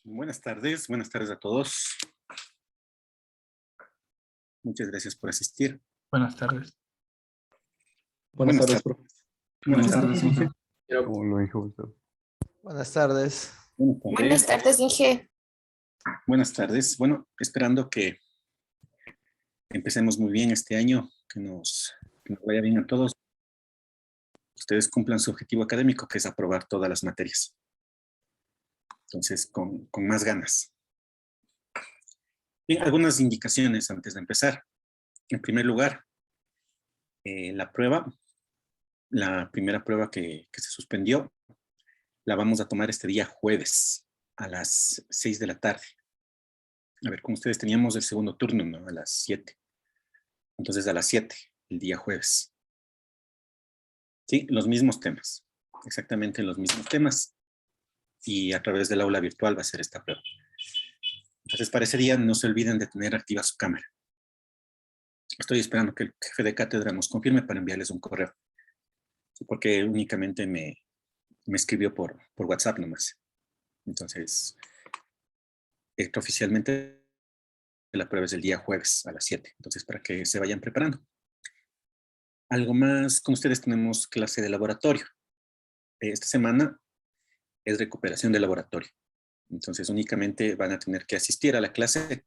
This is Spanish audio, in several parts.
Buenas tardes a todos. Muchas gracias por asistir. Buenas tardes. Buenas tardes, profe. Buenas tardes, Inge. ¿Cómo lo dijo usted? Buenas tardes. Buenas tardes, Inge. Buenas tardes. Bueno, esperando que empecemos muy bien este año, que nos vaya bien a todos. Ustedes cumplan su objetivo académico, que es aprobar todas las materias. Entonces, con más ganas. Bien, algunas indicaciones antes de empezar. En primer lugar, la primera prueba que se suspendió, la vamos a tomar este día jueves a las 6 de la tarde. A ver, con ustedes teníamos el segundo turno, ¿no? A las 7. Entonces a las 7, el día jueves. Sí, los mismos temas. Exactamente los mismos temas. Y a través del aula virtual va a ser esta prueba. Entonces para ese día no se olviden de tener activa su cámara. Estoy esperando que el jefe de cátedra nos confirme para enviarles un correo. Porque únicamente me escribió por WhatsApp nomás. Entonces, oficialmente la prueba es el día jueves a las 7. Entonces, para que se vayan preparando. Algo más, con ustedes tenemos clase de laboratorio. Esta semana es recuperación de laboratorio. Entonces, únicamente van a tener que asistir a la clase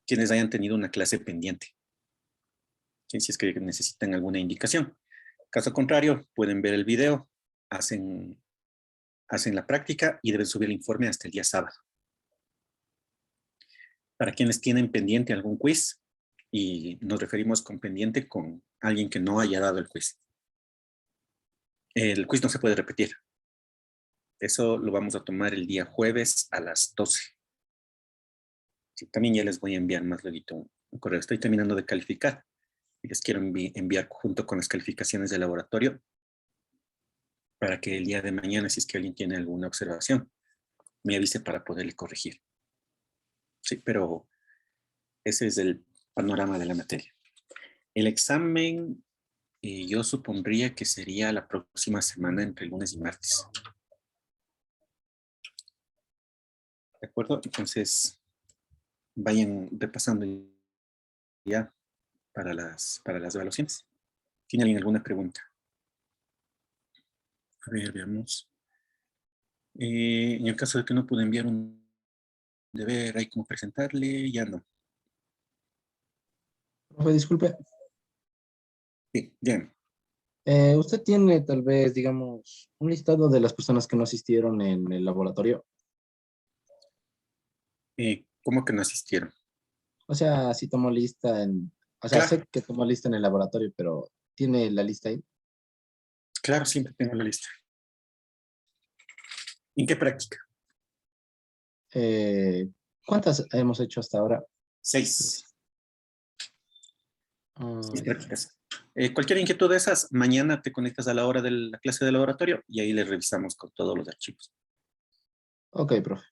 quienes hayan tenido una clase pendiente. ¿Sí? Si es que necesitan alguna indicación. Caso contrario, pueden ver el video, hacen la práctica y deben subir el informe hasta el día sábado. Para quienes tienen pendiente algún quiz, y nos referimos con pendiente con alguien que no haya dado el quiz. El quiz no se puede repetir. Eso lo vamos a tomar el día jueves a las 12. Sí, también ya les voy a enviar más luego un correo. Estoy terminando de calificar y les quiero enviar junto con las calificaciones del laboratorio para que el día de mañana, si es que alguien tiene alguna observación, me avise para poderle corregir. Sí, pero ese es el panorama de la materia. El examen, yo supondría que sería la próxima semana entre lunes y martes. ¿De acuerdo? Entonces, vayan repasando ya para las evaluaciones. ¿Tiene alguien alguna pregunta? A ver, veamos. En el caso de que no pude enviar un deber, ¿hay cómo presentarle? Ya no. Profe, disculpe. Sí, bien. ¿Usted tiene tal vez, digamos, un listado de las personas que no asistieron en el laboratorio? ¿Cómo que no asistieron? O sea, sí tomó lista o sea, Claro, sé que tomó lista en el laboratorio, pero ¿tiene la lista ahí? claro, siempre tengo la lista. ¿En qué práctica? Eh, ¿Cuántas hemos hecho hasta ahora? 6. Ah, 6 prácticas. Cualquier inquietud de esas, mañana te conectas a la hora de la clase de laboratorio y ahí les revisamos con todos los archivos. ok, profe.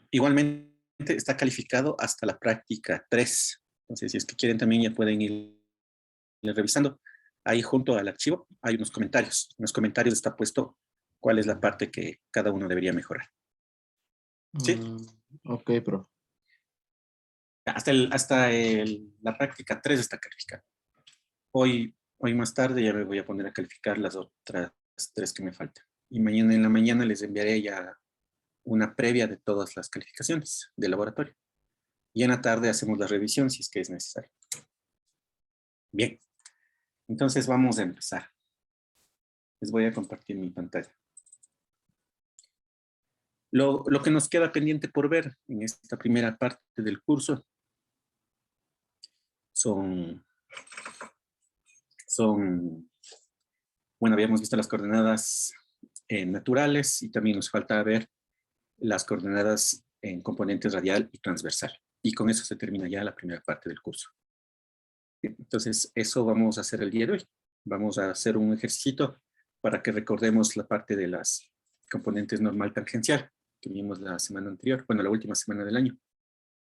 Igualmente está calificado hasta la práctica 3. Entonces, si es que quieren también ya pueden ir revisando. Ahí junto al archivo hay unos comentarios. En los comentarios está puesto cuál es la parte que cada uno debería mejorar. ¿Sí? Ok, profe. La práctica 3 está calificada. Hoy más tarde ya me voy a poner a calificar las otras 3 que me faltan. Y mañana en la mañana les enviaré ya una previa de todas las calificaciones del laboratorio. Y en la tarde hacemos la revisión si es que es necesario. Bien, entonces vamos a empezar. Les voy a compartir mi pantalla. Lo que nos queda pendiente por ver en esta primera parte del curso son, bueno, habíamos visto las coordenadas naturales y también nos falta ver las coordenadas en componentes radial y transversal. Y con eso se termina ya la primera parte del curso. Entonces, eso vamos a hacer el día de hoy. Vamos a hacer un ejercicio para que recordemos la parte de las componentes normal tangencial que vimos la semana anterior, bueno, la última semana del año.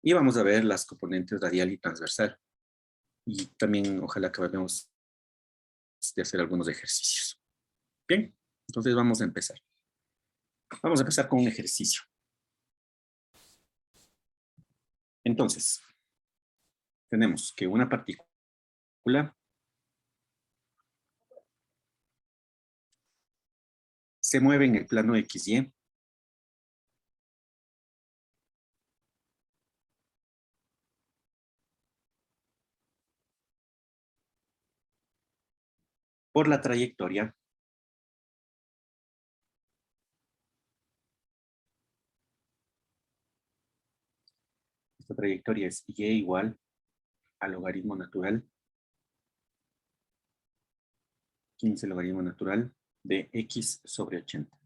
Y vamos a ver las componentes radial y transversal. Y también ojalá acabemos de hacer algunos ejercicios. Bien, entonces vamos a empezar. Vamos a empezar con un ejercicio. Entonces, tenemos que una partícula se mueve en el plano XY por la trayectoria esta trayectoria es y igual al logaritmo natural 15 logaritmo natural de x sobre 80.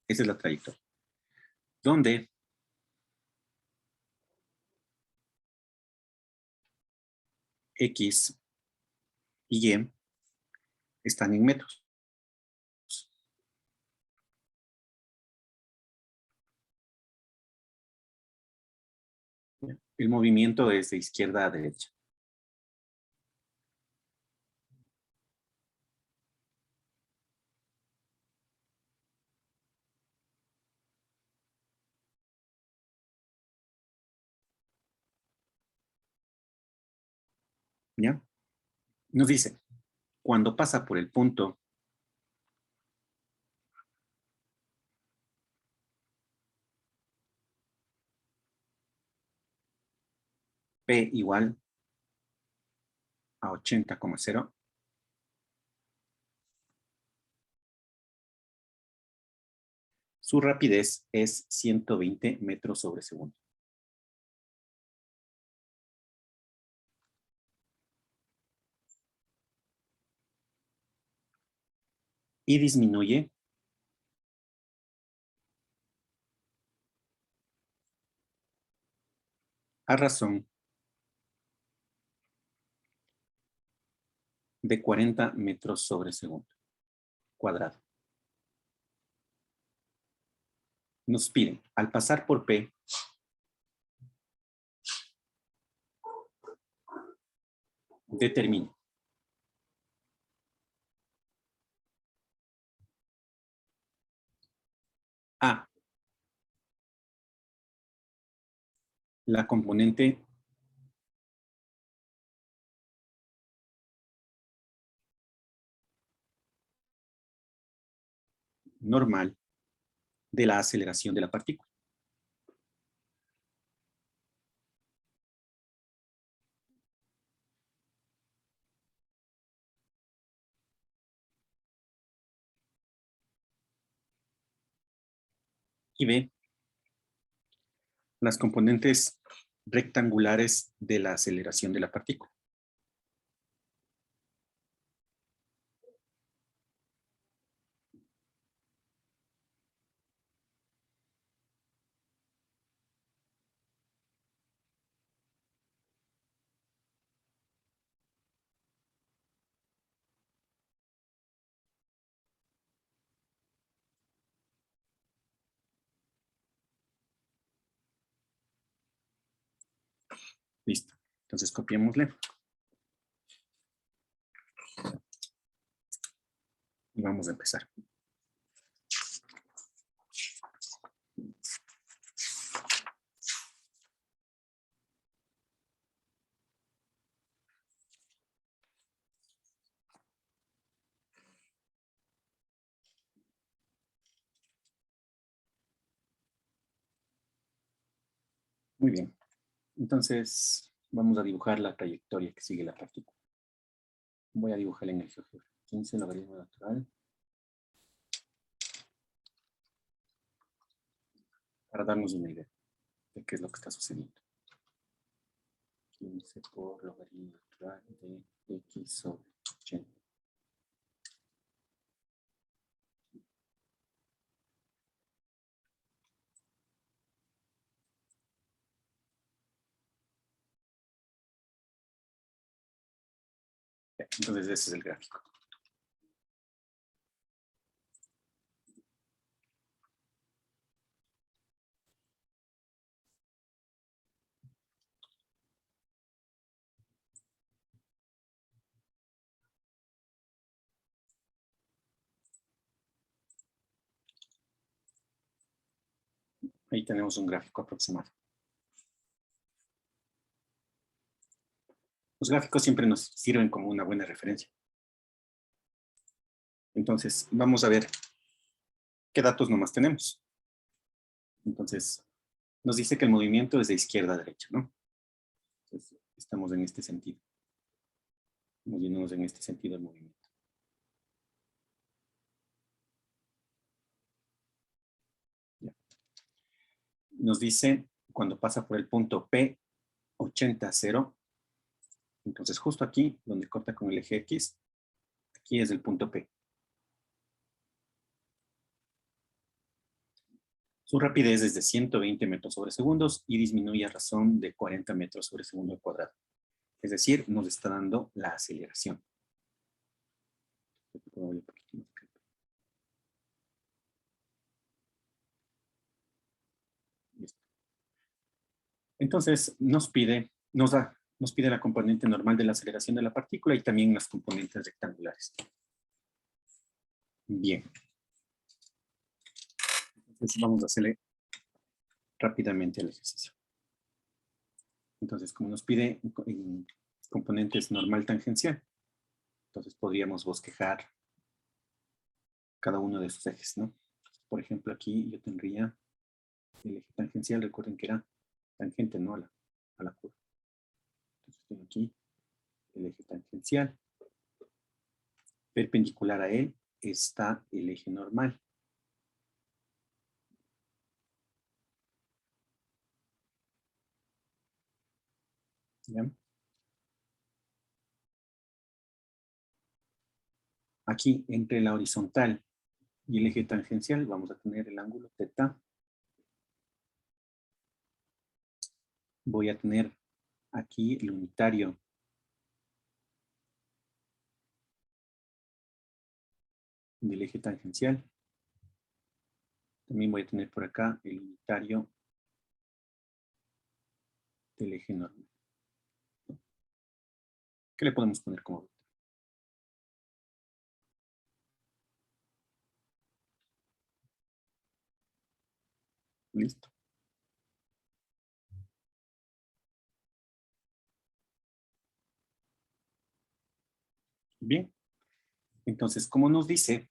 Esa es la trayectoria. Donde x y y están en metros. El movimiento es de izquierda a derecha. ¿Ya? Nos dice, cuando pasa por el punto P igual a 80,0, su rapidez es 120 metros sobre segundo. Y disminuye a razón de 40 metros sobre segundo cuadrado. Nos piden, al pasar por P, determine A, la componente normal de la aceleración de la partícula. Y B, las componentes rectangulares de la aceleración de la partícula. Listo. Entonces copiémosle. Y vamos a empezar. Muy bien. Entonces, vamos a dibujar la trayectoria que sigue la partícula. Voy a dibujarla en el GeoGebra. 15 logaritmo natural. Para darnos una idea de qué es lo que está sucediendo. 15 por logaritmo natural de x sobre 80. Entonces, ese es el gráfico. Ahí tenemos un gráfico aproximado. Los gráficos siempre nos sirven como una buena referencia. Entonces, vamos a ver qué datos nomás tenemos. Entonces, nos dice que el movimiento es de izquierda a derecha, ¿no? Entonces, estamos en este sentido. Moviéndonos en este sentido el movimiento. Ya. Nos dice cuando pasa por el punto P 80, 0. Entonces, justo aquí, donde corta con el eje X, aquí es el punto P. Su rapidez es de 120 metros sobre segundos y disminuye a razón de 40 metros sobre segundo al cuadrado. Es decir, nos está dando la aceleración. Entonces, nos pide la componente normal de la aceleración de la partícula y también las componentes rectangulares. Bien. Entonces, vamos a hacerle rápidamente el ejercicio. Entonces, como nos pide componentes normal tangencial, entonces podríamos bosquejar cada uno de sus ejes, ¿no? Por ejemplo, aquí yo tendría el eje tangencial, recuerden que era tangente, ¿no? A la curva. Entonces tengo aquí el eje tangencial. Perpendicular a él está el eje normal. ¿Ya? Aquí, entre la horizontal y el eje tangencial, vamos a tener el ángulo θ. Voy a tener aquí el unitario del eje tangencial. También voy a tener por acá el unitario del eje normal. ¿Qué le podemos poner como vector? Listo. Bien. Entonces, como nos dice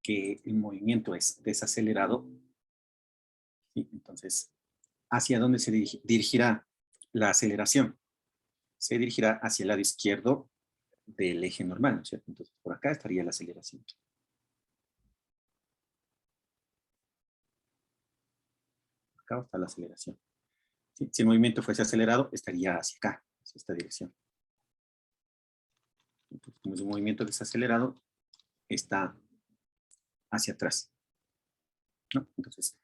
que el movimiento es desacelerado, ¿sí? Entonces, ¿hacia dónde se dirigirá la aceleración? Se dirigirá hacia el lado izquierdo del eje normal, ¿no es cierto? Entonces, por acá estaría la aceleración. Acá está la aceleración. ¿Sí? Si el movimiento fuese acelerado, estaría hacia acá, hacia esta dirección. Entonces, como es un movimiento desacelerado, está hacia atrás, ¿no? Entonces,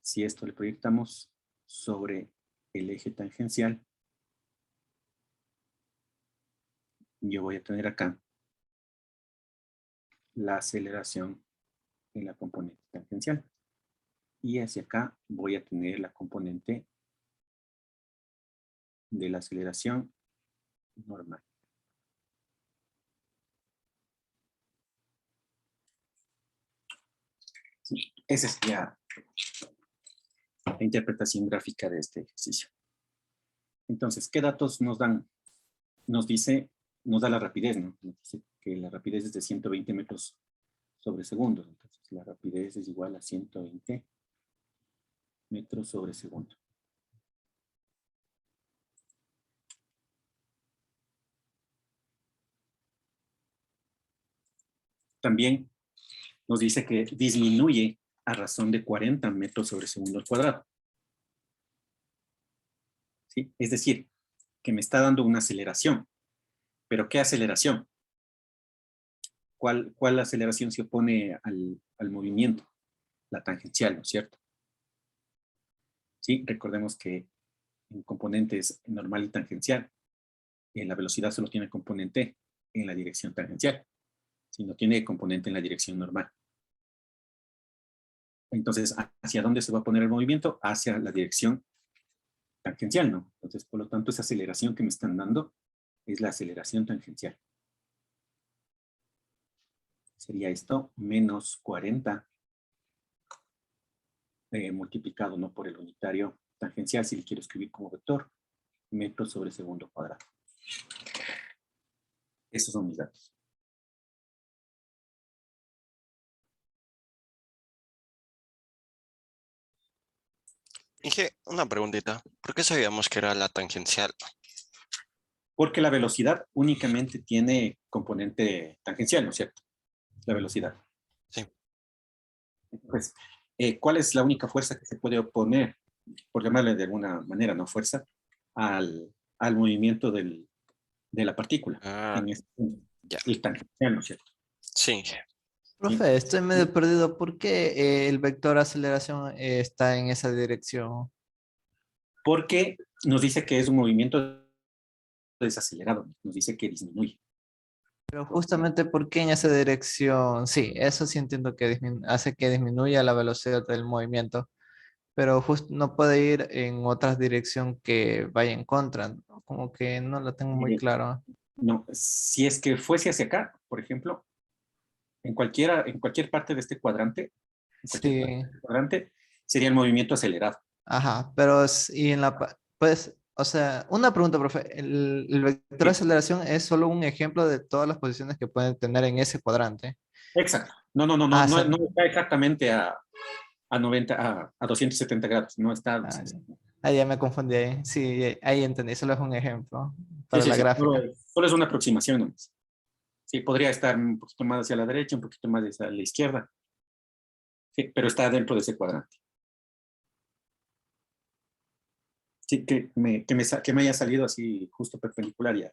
si esto le proyectamos sobre el eje tangencial, yo voy a tener acá la aceleración en la componente tangencial. Y hacia acá voy a tener la componente de la aceleración normal. Sí, esa sería la interpretación gráfica de este ejercicio. Entonces, ¿qué datos nos dan? Nos da la rapidez, ¿no? Nos dice que la rapidez es de 120 metros sobre segundo. Entonces, la rapidez es igual a 120 metros sobre segundo. También nos dice que disminuye a razón de 40 metros sobre segundo al cuadrado. ¿Sí? Es decir, que me está dando una aceleración. ¿Pero qué aceleración? ¿Cuál aceleración se opone al movimiento? La tangencial, ¿no es cierto? Sí, recordemos que en componentes normal y tangencial, la velocidad solo tiene componente en la dirección tangencial, si no tiene componente en la dirección normal. Entonces, ¿hacia dónde se va a poner el movimiento? Hacia la dirección tangencial, ¿no? Entonces, por lo tanto, esa aceleración que me están dando es la aceleración tangencial. Sería esto, menos 40 multiplicado, ¿no?, por el unitario tangencial, si le quiero escribir como vector, metro sobre segundo cuadrado. Estos son mis datos. Inge, una preguntita. ¿Por qué sabíamos que era la tangencial? Porque la velocidad únicamente tiene componente tangencial, ¿no es cierto? La velocidad. Sí. Pues, ¿cuál es la única fuerza que se puede oponer, por llamarle de alguna manera, no fuerza, al movimiento de la partícula? Ah, En este, ya. el tangencial, ¿no es cierto? Sí, Inge. Sí. Profe, estoy medio perdido. ¿Por qué el vector aceleración está en esa dirección? Porque nos dice que es un movimiento desacelerado, nos dice que disminuye. Pero justamente ¿por qué en esa dirección? Sí, eso sí entiendo que hace que disminuya la velocidad del movimiento, pero justo no puede ir en otra dirección que vaya en contra, ¿no? Como que no lo tengo muy claro. No, si es que fuese hacia acá, por ejemplo, en cualquier parte de este cuadrante, Sí, sería el movimiento acelerado. ajá, pero y en pues, o sea, una pregunta, profe, ¿el vector de Sí, aceleración es solo un ejemplo de todas las posiciones que pueden tener en ese cuadrante? exacto. No, no, no, no, Ah, no, no está exactamente a 90, a 270 grados, no está. ah, ya me confundí ahí. Sí, ahí entendí, solo es un ejemplo Sí, para sí, la sí, gráfica. solo es una aproximación nomás. Sí, podría estar un poquito más hacia la derecha, un poquito más hacia la izquierda. Sí, pero está dentro de ese cuadrante. Sí, que me haya salido así justo perpendicular ya.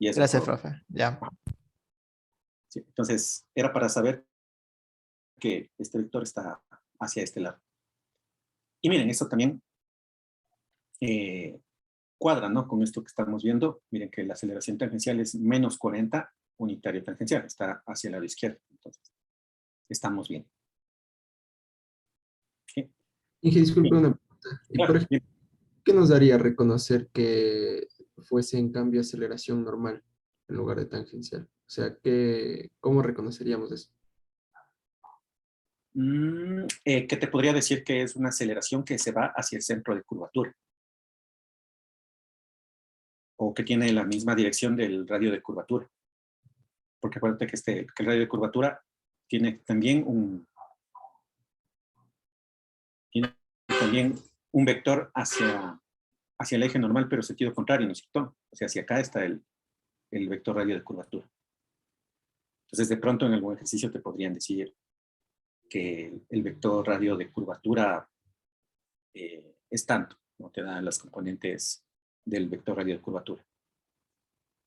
Y eso es Gracias, todo. profe. Ya. Sí, entonces, era para saber que este vector está hacia este lado. Y miren, esto también cuadra, ¿no?, con esto que estamos viendo. Miren que la aceleración tangencial es menos 40 unitario tangencial, está hacia el lado izquierdo. Entonces, estamos bien. ¿Sí? Inge, disculpe Bien, una pregunta. ¿Y por claro, ejemplo, bien. qué nos daría reconocer que fuese en cambio aceleración normal en lugar de tangencial? O sea, ¿cómo reconoceríamos eso? ¿Qué te podría decir? Que es una aceleración que se va hacia el centro de curvatura, o que tiene la misma dirección del radio de curvatura. Porque acuérdate que el radio de curvatura tiene también un vector hacia el eje normal, pero sentido contrario, ¿no es cierto? O sea, hacia acá está el vector radio de curvatura. Entonces, de pronto en algún ejercicio te podrían decir que el vector radio de curvatura es tanto, ¿no? Te dan las componentes del vector radio de curvatura.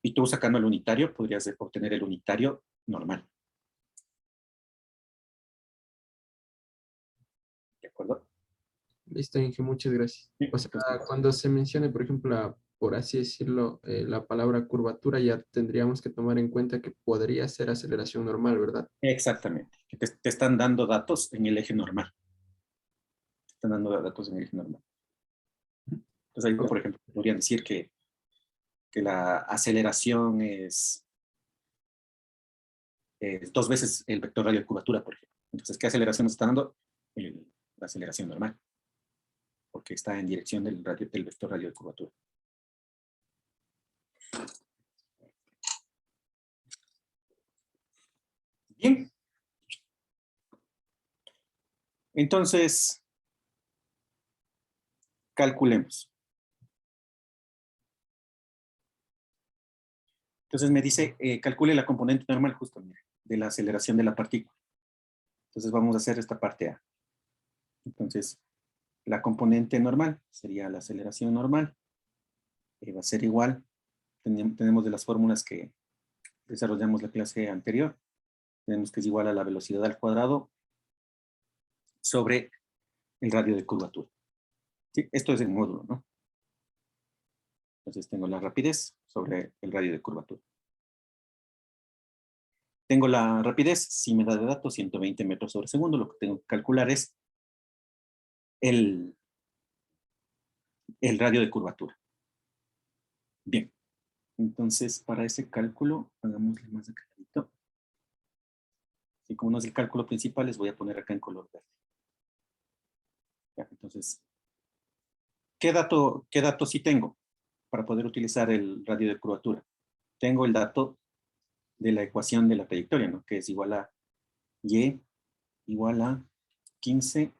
Y tú, sacando el unitario, podrías obtener el unitario normal. ¿De acuerdo? Listo, Inge, muchas gracias. Sí, O sea, entonces, cuando se mencione, por ejemplo, por así decirlo, la palabra curvatura, ya tendríamos que tomar en cuenta que podría ser aceleración normal, ¿verdad? exactamente. Que te están dando datos en el eje normal. Te están dando datos en el eje normal. Entonces, ahí, por ejemplo, podrían decir que la aceleración es 2 veces el vector radio de curvatura, por ejemplo. Entonces, ¿qué aceleración nos está dando? La aceleración normal, porque está en dirección del vector radio de curvatura. Bien. Entonces, calculemos. Entonces me dice, calcule la componente normal justo, mire, de la aceleración de la partícula. Entonces vamos a hacer esta parte A. Entonces, la componente normal sería la aceleración normal. Va a ser igual. Tenemos de las fórmulas que desarrollamos la clase anterior. Tenemos que es igual a la velocidad al cuadrado sobre el radio de curvatura. ¿Sí? Esto es el módulo, ¿no? Entonces tengo la rapidez sobre el radio de curvatura. Tengo la rapidez, si me da de datos, 120 metros sobre segundo. Lo que tengo que calcular es el radio de curvatura. Bien, entonces para ese cálculo, hagámosle más aclaradito. Y como no es el cálculo principal, les voy a poner acá en color verde. Entonces, ¿qué dato sí tengo para poder utilizar el radio de curvatura? Tengo el dato de la ecuación de la trayectoria, ¿no? Que es igual a y igual a 15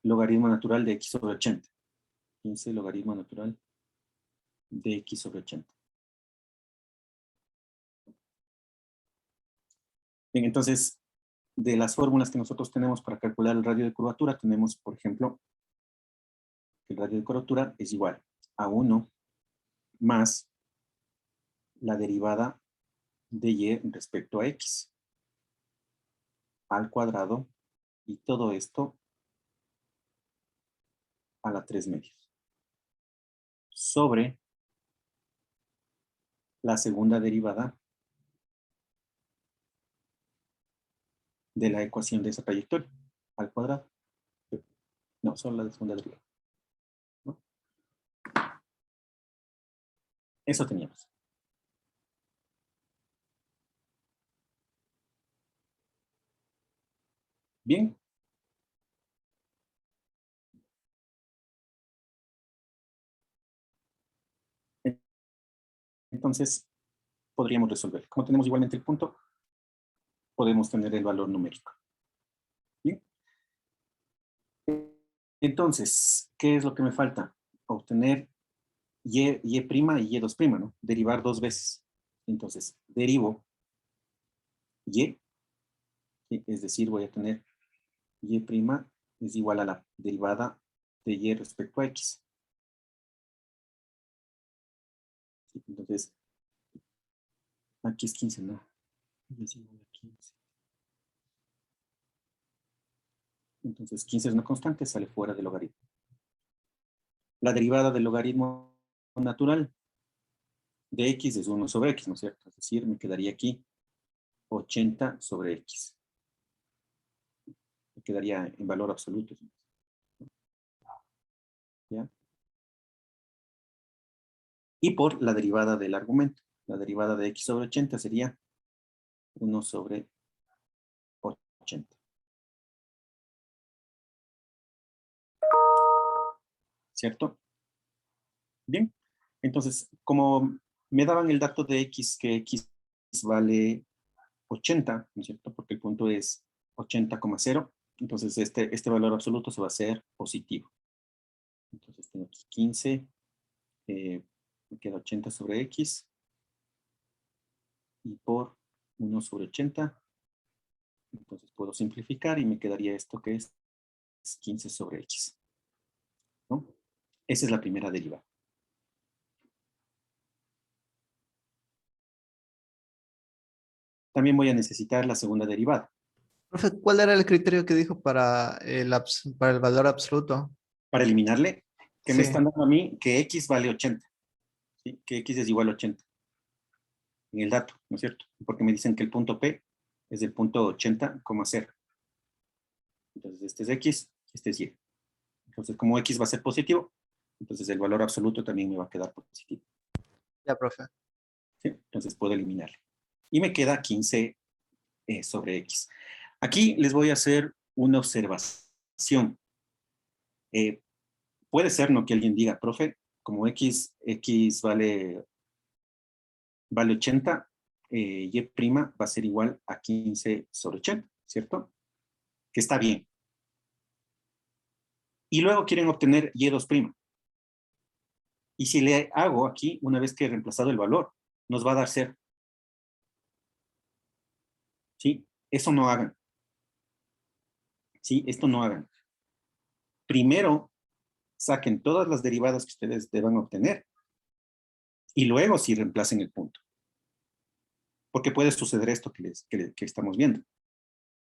logaritmo natural de x sobre 80. 15 logaritmo natural de x sobre 80. Bien, entonces, de las fórmulas que nosotros tenemos para calcular el radio de curvatura, tenemos, por ejemplo, que el radio de curvatura es igual a 1 más la derivada de y respecto a x al cuadrado, y todo esto a la 3 medios, sobre la segunda derivada de la ecuación de esa trayectoria al cuadrado. No, solo la segunda derivada, ¿no? Eso teníamos. Bien. Entonces, podríamos resolver. Como tenemos igualmente el punto, podemos tener el valor numérico. Bien. Entonces, ¿qué es lo que me falta? Obtener y' y y2', ¿no? Derivar dos veces. Entonces, derivo y, ¿sí? Es decir, voy a tener y' es igual a la derivada de y respecto a x. ¿Sí? Entonces, aquí es 15, ¿no? Es igual a 15. Entonces, 15 es una constante, sale fuera del logaritmo. La derivada del logaritmo natural de x es 1 sobre x, ¿no es cierto? Es decir, me quedaría aquí 80 sobre x. Me quedaría en valor absoluto. ¿Ya? Y por la derivada del argumento. La derivada de x sobre 80 sería 1 sobre 80. ¿Cierto? Bien. Entonces, como me daban el dato de x, que x vale 80, ¿no es cierto? Porque el punto es 80,0. Entonces, este valor absoluto se va a hacer positivo. Entonces, tengo aquí 15. Me queda 80 sobre x. Y por 1 sobre 80. Entonces, puedo simplificar y me quedaría esto que es 15 sobre x, ¿no? Esa es la primera derivada. También voy a necesitar la segunda derivada. Profe, ¿cuál era el criterio que dijo para para el valor absoluto? Para eliminarle, que me Sí, están dando a mí que x vale 80. ¿Sí? Que x es igual a 80. En el dato, ¿no es cierto? Porque me dicen que el punto P es el punto 80,0. Entonces, este es x, este es y. Entonces, como x va a ser positivo, entonces el valor absoluto también me va a quedar positivo. ya, profe. ¿Sí? Entonces, puedo eliminarle. Y me queda 15 sobre x. Aquí les voy a hacer una observación. Puede ser, ¿no?, que alguien diga, profe, como x vale 80, y' va a ser igual a 15 sobre 80, ¿cierto? Que está bien. Y luego quieren obtener y2'. Y si le hago aquí, una vez que he reemplazado el valor, nos va a dar 0. ¿Sí? Eso no hagan. ¿Sí? Esto no hagan. Primero, saquen todas las derivadas que ustedes deban obtener. Y luego sí reemplacen el punto. Porque puede suceder esto que estamos viendo.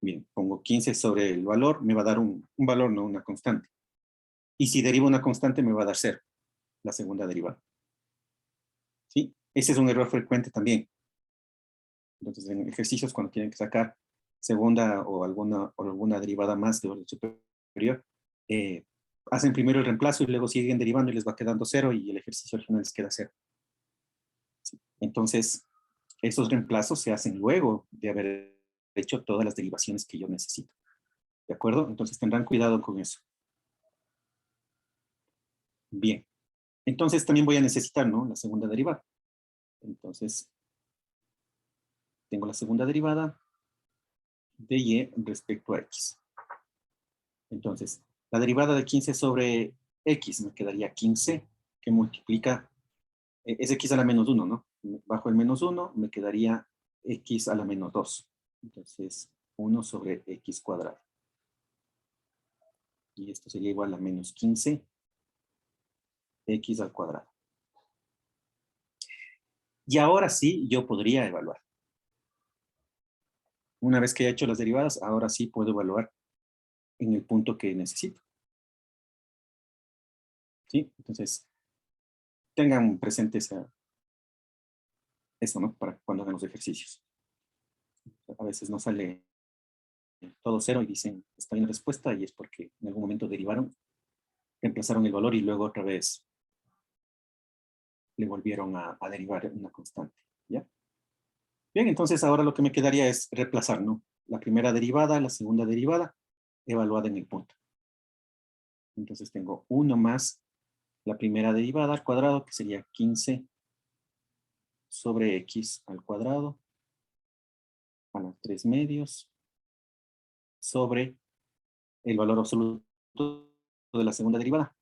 Bien, pongo 15 sobre el valor, me va a dar un valor, no una constante. Y si derivo una constante, me va a dar 0, la segunda derivada. ¿Sí? Ese es un error frecuente también. Entonces, en ejercicios, cuando tienen que sacar segunda o alguna derivada más de orden superior, hacen primero el reemplazo y luego siguen derivando y les va quedando 0 y el ejercicio al final les queda 0. ¿Sí? Entonces, esos reemplazos se hacen luego de haber hecho todas las derivaciones que yo necesito. ¿De acuerdo? Entonces tendrán cuidado con eso. Bien. Entonces también voy a necesitar, ¿no?, la segunda derivada. Entonces, tengo la segunda derivada de y respecto a x. Entonces, la derivada de 15 sobre x me quedaría 15, que multiplica, es x a la menos 1, ¿no? Bajo el menos 1 me quedaría x a la menos 2. Entonces, 1 sobre x cuadrado. Y esto sería igual a menos 15 x al cuadrado. Y ahora sí, yo podría evaluar. Una vez que haya hecho las derivadas, ahora sí puedo evaluar en el punto que necesito. ¿Sí? Entonces, tengan presente eso, ¿no? Para cuando hagan los ejercicios. A veces no sale todo cero y dicen, está bien la respuesta, y es porque en algún momento derivaron, reemplazaron el valor y luego otra vez le volvieron a derivar una constante. ¿Ya? Bien, entonces ahora lo que me quedaría es reemplazar, ¿no? La primera derivada, la segunda derivada, evaluada en el punto. Entonces tengo 1 más la primera derivada al cuadrado, que sería 15 sobre x al cuadrado a los 3 medios sobre el valor absoluto de la segunda derivada,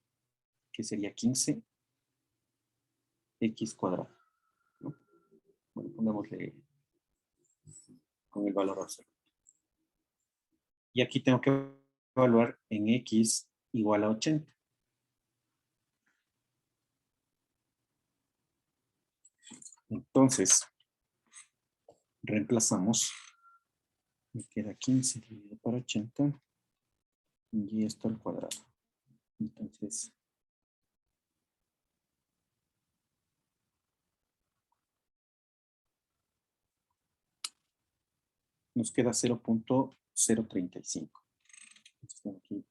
que sería 15 x cuadrado, ¿no? Bueno, pongámosle con el valor absoluto. Y aquí tengo que evaluar en x igual a 80. Entonces, reemplazamos. Me queda 15 dividido por 80 y esto al cuadrado. Entonces, nos queda 0.035. Entonces, tengo aquí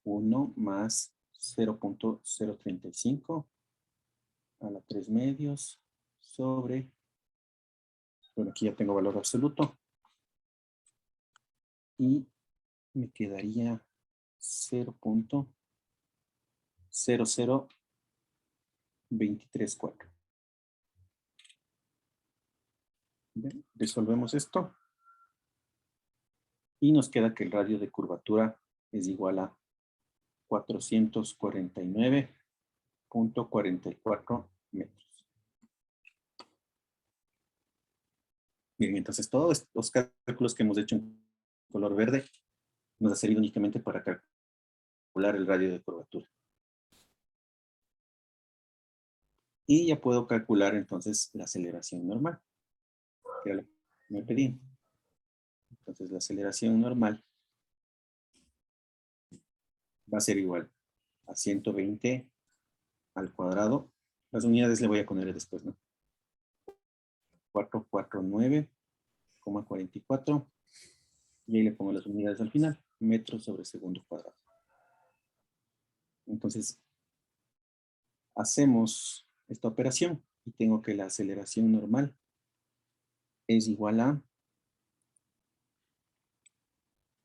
1 más 0.035 a la 3 medios sobre, bueno, aquí ya tengo valor absoluto, y me quedaría 0.00234. Bien, resolvemos esto y nos queda que el radio de curvatura es igual a 449.44 metros. Bien, entonces todos los cálculos que hemos hecho en color verde nos ha servido únicamente para calcular el radio de curvatura. Y ya puedo calcular entonces la aceleración normal, que era lo que me pedían. Entonces la aceleración normal va a ser igual a 120 al cuadrado. Las unidades le voy a poner después, ¿no? 449,44. Y ahí le pongo las unidades al final. Metros sobre segundo cuadrado. Entonces, hacemos esta operación y tengo que la aceleración normal es igual a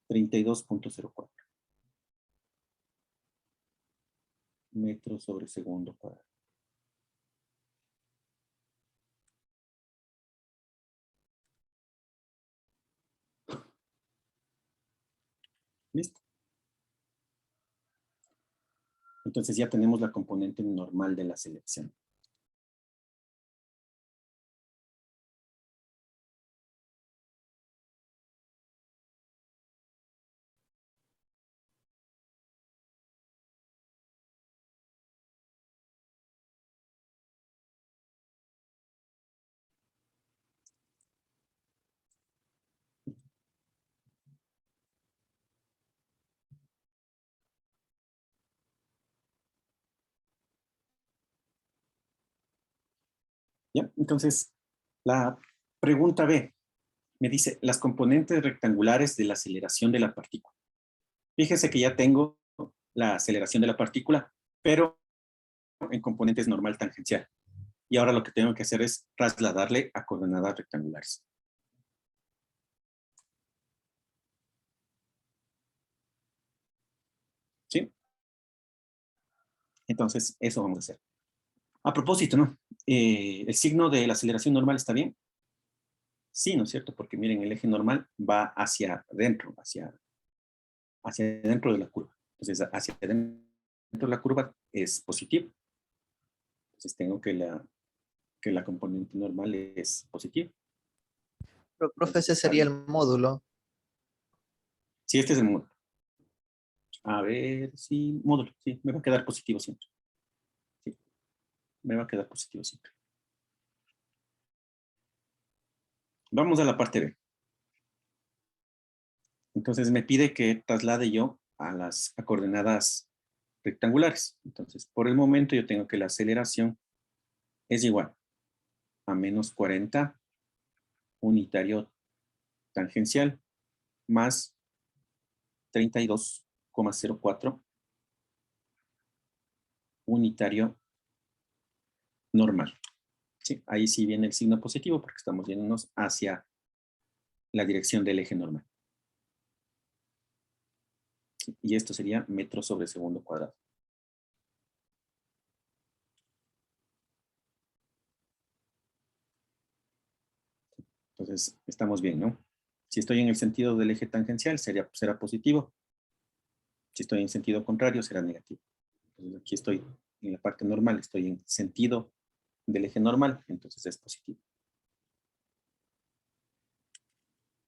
32.04 metros sobre segundo cuadrado. ¿Listo? Entonces ya tenemos la componente normal de la aceleración. ¿Ya? Entonces, la pregunta B me dice las componentes rectangulares de la aceleración de la partícula. Fíjese que ya tengo la aceleración de la partícula, pero en componentes normal tangencial. Y ahora lo que tengo que hacer es trasladarle a coordenadas rectangulares. ¿Sí? Entonces, eso vamos a hacer. A propósito, ¿no? ¿El signo de la aceleración normal está bien? Sí, ¿no es cierto? Porque miren, el eje normal va hacia adentro, hacia dentro de la curva. Entonces, hacia dentro de la curva es positivo. Entonces, tengo que la componente normal es positiva. Pero, profe, ese sería el módulo. Sí, este es el módulo. A ver, sí, módulo, sí, me va a quedar positivo siempre. Sí, me va a quedar positivo siempre. Vamos a la parte B. Entonces me pide que traslade yo a las coordenadas rectangulares. Entonces, por el momento yo tengo que la aceleración es igual a menos 40 unitario tangencial más 32,04 unitario normal. Sí, ahí sí viene el signo positivo porque estamos yéndonos hacia la dirección del eje normal. Sí, y esto sería metros sobre segundo cuadrado. Entonces, estamos bien, ¿no? Si estoy en el sentido del eje tangencial, será positivo. Si estoy en sentido contrario, será negativo. Entonces, aquí estoy en la parte normal, estoy en sentido del eje normal, entonces es positivo.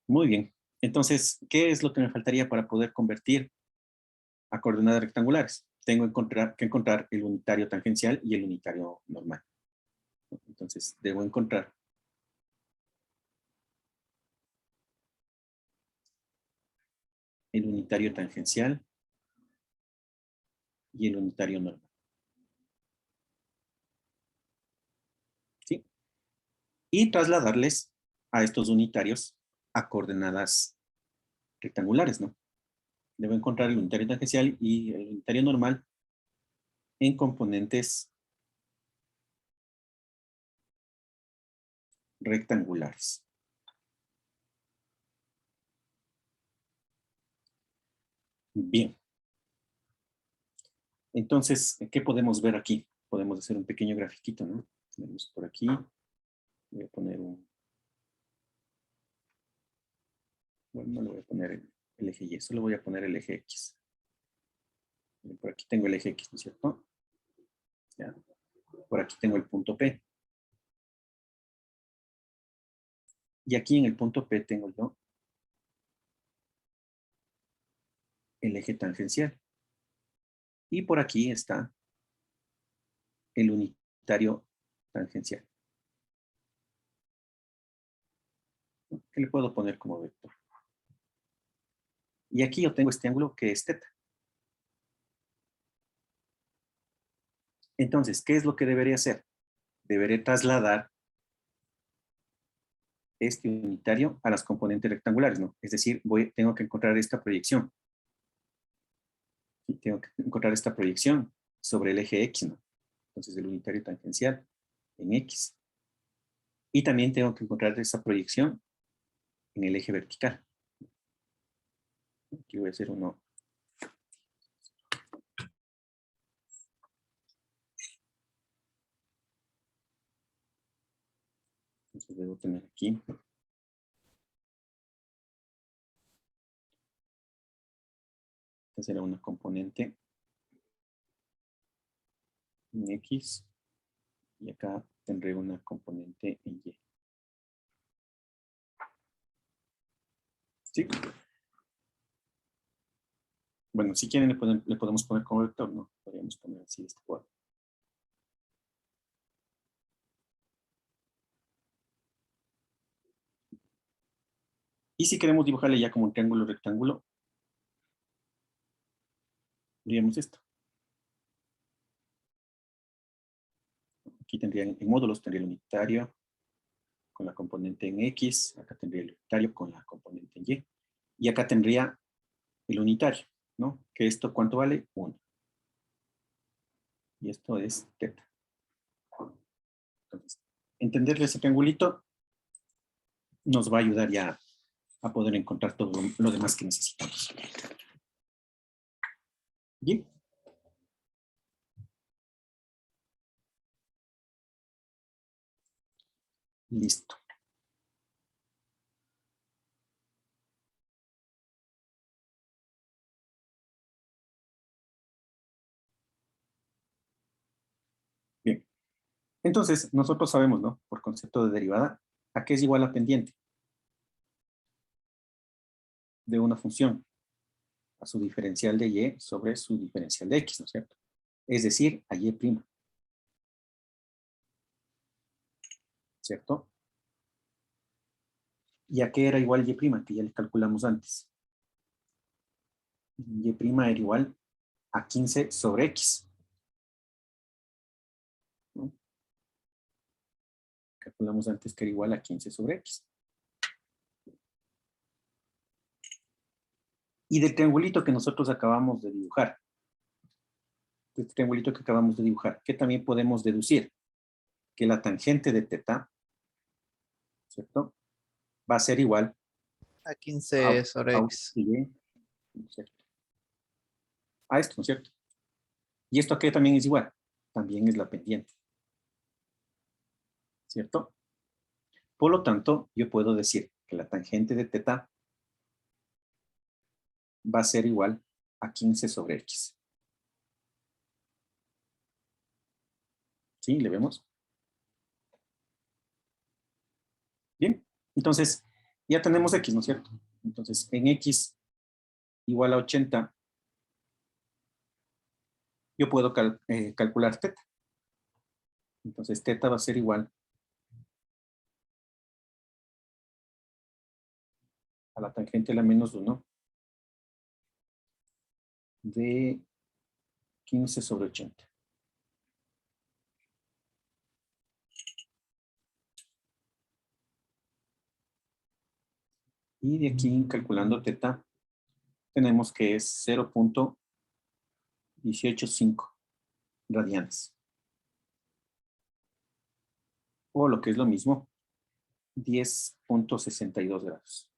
Muy bien. Entonces, ¿qué es lo que me faltaría para poder convertir a coordenadas rectangulares? Tengo que encontrar el unitario tangencial y el unitario normal. Entonces, debo encontrar el unitario tangencial y el unitario normal. ¿Sí? Y trasladarles a estos unitarios a coordenadas rectangulares, ¿no? Debo encontrar el unitario tangencial y el unitario normal en componentes rectangulares. Bien. Entonces, ¿qué podemos ver aquí? Podemos hacer un pequeño grafiquito, ¿no? Tenemos por aquí. Voy a poner un... Bueno, no le voy a poner el eje Y, solo voy a poner el eje X. Por aquí tengo el eje X, ¿no es cierto? Ya. Por aquí tengo el punto P. Y aquí en el punto P tengo yo el eje tangencial. Y por aquí está el unitario tangencial. ¿Qué le puedo poner como vector? Y aquí yo tengo este ángulo que es teta. Entonces, ¿qué es lo que debería hacer? Deberé trasladar este unitario a las componentes rectangulares, ¿no? Es decir, tengo que encontrar esta proyección. Y tengo que encontrar esta proyección sobre el eje X, ¿no? Entonces, el unitario tangencial en X. Y también tengo que encontrar esa proyección en el eje vertical. Aquí voy a hacer uno. Entonces, debo tener aquí. Esta será una componente en X. Y acá tendré una componente en Y. ¿Sí? Bueno, si quieren le podemos poner como vector, ¿no? Podríamos poner así de este cuadro. Y si queremos dibujarle ya como un triángulo rectángulo, diríamos esto. Aquí tendría en módulos, tendría el unitario con la componente en X, acá tendría el unitario con la componente en Y, y acá tendría el unitario, ¿no? Que esto, ¿cuánto vale? 1. Y esto es teta. Entonces, entenderle ese triangulito nos va a ayudar ya a poder encontrar todo lo demás que necesitamos. Bien. Listo. Bien. Entonces, nosotros sabemos, ¿no? Por concepto de derivada, ¿a qué es igual la pendiente? De una función. A su diferencial de y sobre su diferencial de x, ¿no es cierto? Es decir, a y'. ¿Cierto? ¿Y a qué era igual y'? Que ya le calculamos antes. Y' era igual a 15 sobre x. ¿No? Calculamos antes que era igual a 15 sobre x. Y del triangulito que nosotros acabamos de dibujar, este triangulito que acabamos de dibujar, ¿qué también podemos deducir? Que la tangente de teta, ¿cierto? Va a ser igual A 15 sobre a X. y, ¿no es cierto? A esto, ¿no es cierto? ¿Y esto a qué también es igual? También es la pendiente. ¿Cierto? Por lo tanto, yo puedo decir que la tangente de teta va a ser igual a 15 sobre x. ¿Sí? ¿Le vemos? Bien. Entonces, ya tenemos x, ¿no es cierto? Entonces, en x igual a 80, yo puedo calcular teta. Entonces, teta va a ser igual a la tangente de la menos 1 de 15 sobre 80. Y de aquí, calculando teta, tenemos que es 0.185 radianes. O lo que es lo mismo, 10.62 grados.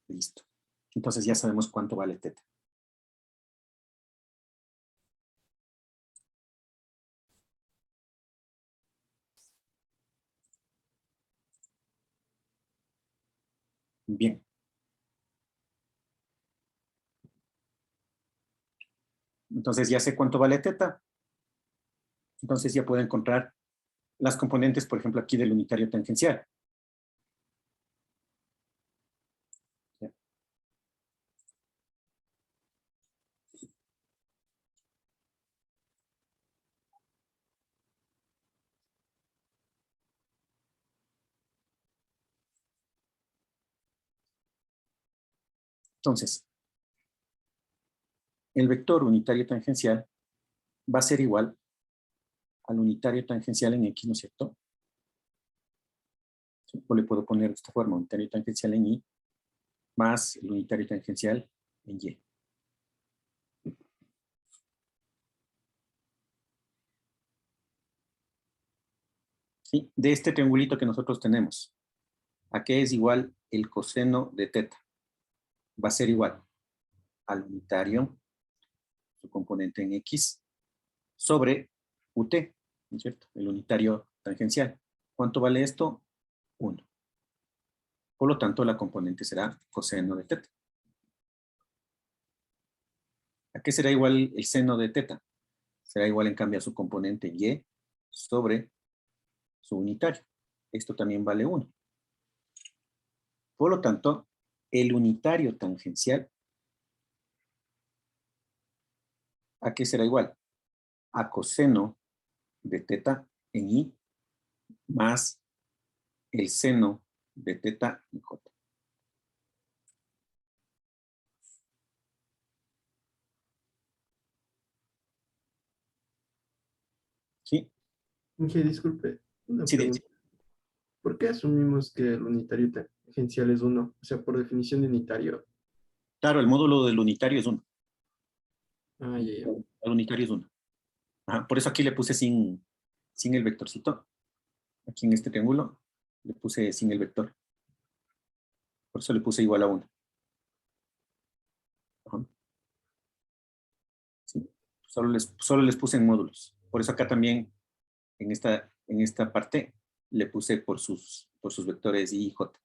Listo. Entonces ya sabemos cuánto vale teta. Bien. Entonces ya sé cuánto vale teta. Entonces ya puedo encontrar las componentes, por ejemplo, aquí del unitario tangencial. ¿Ya? Entonces, el vector unitario tangencial va a ser igual al unitario tangencial en X, ¿no es cierto? O le puedo poner de esta forma, unitario tangencial en Y, más el unitario tangencial en Y. ¿Sí? De este triangulito que nosotros tenemos, ¿a qué es igual el coseno de teta? Va a ser igual al unitario, su componente en X, sobre UT, ¿no es cierto? El unitario tangencial. ¿Cuánto vale esto? 1. Por lo tanto, la componente será coseno de teta. ¿A qué será igual el seno de teta? Será igual en cambio a su componente y sobre su unitario. Esto también vale 1. Por lo tanto, el unitario tangencial, ¿a qué será igual? A coseno de teta en y más el seno de teta en j. ¿Sí? Inge, disculpe, una Sí, pregunta. ¿Por qué asumimos que el unitario tangencial es 1? O sea, por definición de unitario. claro, el módulo del unitario es 1. Ah, ya, ya. El unitario es 1. Ajá, por eso aquí le puse sin el vectorcito. Aquí en este triángulo le puse sin el vector. Por eso le puse igual a 1. Ajá. Solo les puse en módulos. Por eso acá también, en esta parte, le puse por sus vectores I y J,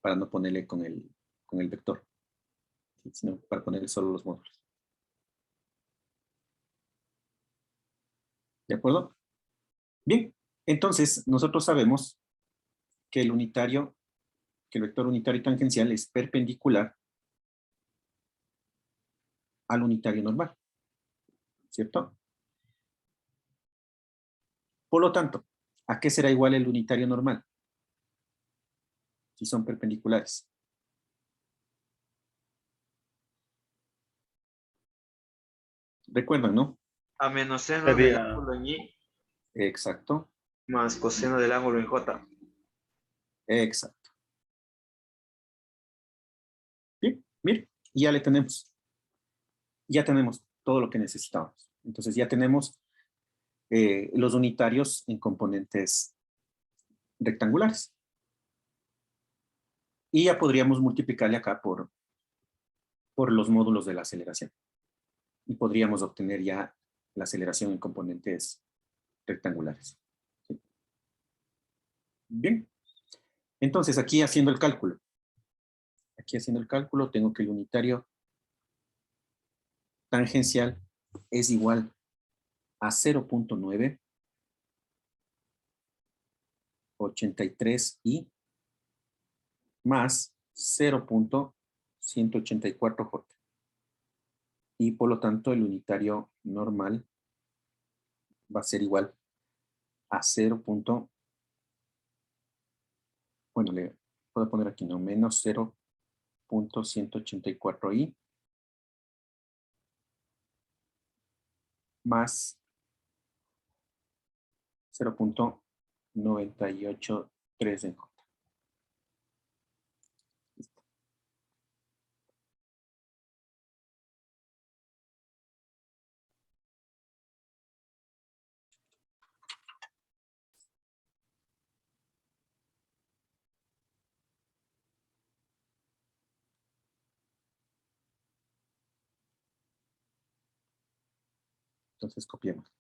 para no ponerle con el vector, ¿sí? Sino para ponerle solo los módulos. ¿De acuerdo? Bien, entonces nosotros sabemos que el vector unitario tangencial es perpendicular al unitario normal, ¿cierto? Por lo tanto, ¿a qué será igual el unitario normal? Si son perpendiculares. Recuerdan, ¿no? A menos seno del Sería ángulo en Y Exacto, más coseno del ángulo en J. exacto. Bien, mire, ya le tenemos. Ya tenemos todo lo que necesitábamos. Entonces ya tenemos los unitarios en componentes rectangulares. Y ya podríamos multiplicarle acá por los módulos de la aceleración. Y podríamos obtener ya la aceleración en componentes rectangulares. ¿Sí? Bien. Entonces aquí haciendo el cálculo. Tengo que el unitario tangencial es igual a 0.9 83i más 0.184j. Y por lo tanto el unitario normal va a ser igual a 0. Bueno, le puedo poner aquí, ¿no? Menos 0.184i más 0.983 en J. Listo. Entonces copiemos.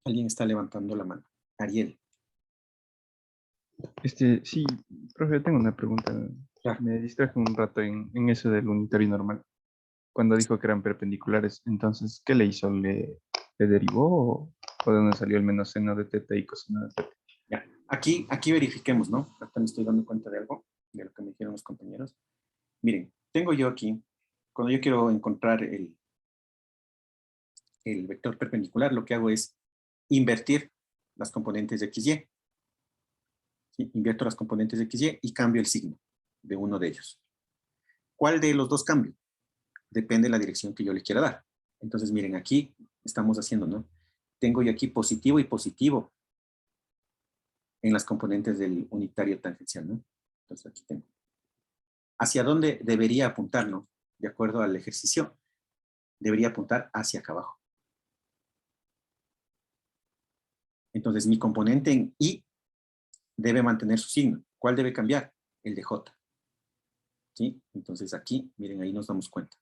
Alguien está levantando la mano. Ariel. Sí, profe, tengo una pregunta. Claro. Me distraje un rato en eso del unitario normal. Cuando dijo que eran perpendiculares, entonces, ¿qué le hizo? ¿Le derivó o de dónde salió el menos seno de teta y coseno de teta? Ya. Aquí verifiquemos, ¿no? Ahorita me estoy dando cuenta de algo, de lo que me dijeron los compañeros. Miren, tengo yo aquí, cuando yo quiero encontrar el vector perpendicular, lo que hago es invertir las componentes de XY. ¿Sí? Invierto las componentes de XY y cambio el signo de uno de ellos. ¿Cuál de los dos cambio? Depende de la dirección que yo le quiera dar. Entonces, miren, aquí estamos haciendo, ¿no? Tengo yo aquí positivo y positivo en las componentes del unitario tangencial, ¿no? Entonces, aquí tengo. ¿Hacia dónde debería apuntar, no? De acuerdo al ejercicio, debería apuntar hacia acá abajo. Entonces, mi componente en Y debe mantener su signo. ¿Cuál debe cambiar? El de J. ¿Sí? Entonces, aquí, miren, ahí nos damos cuenta.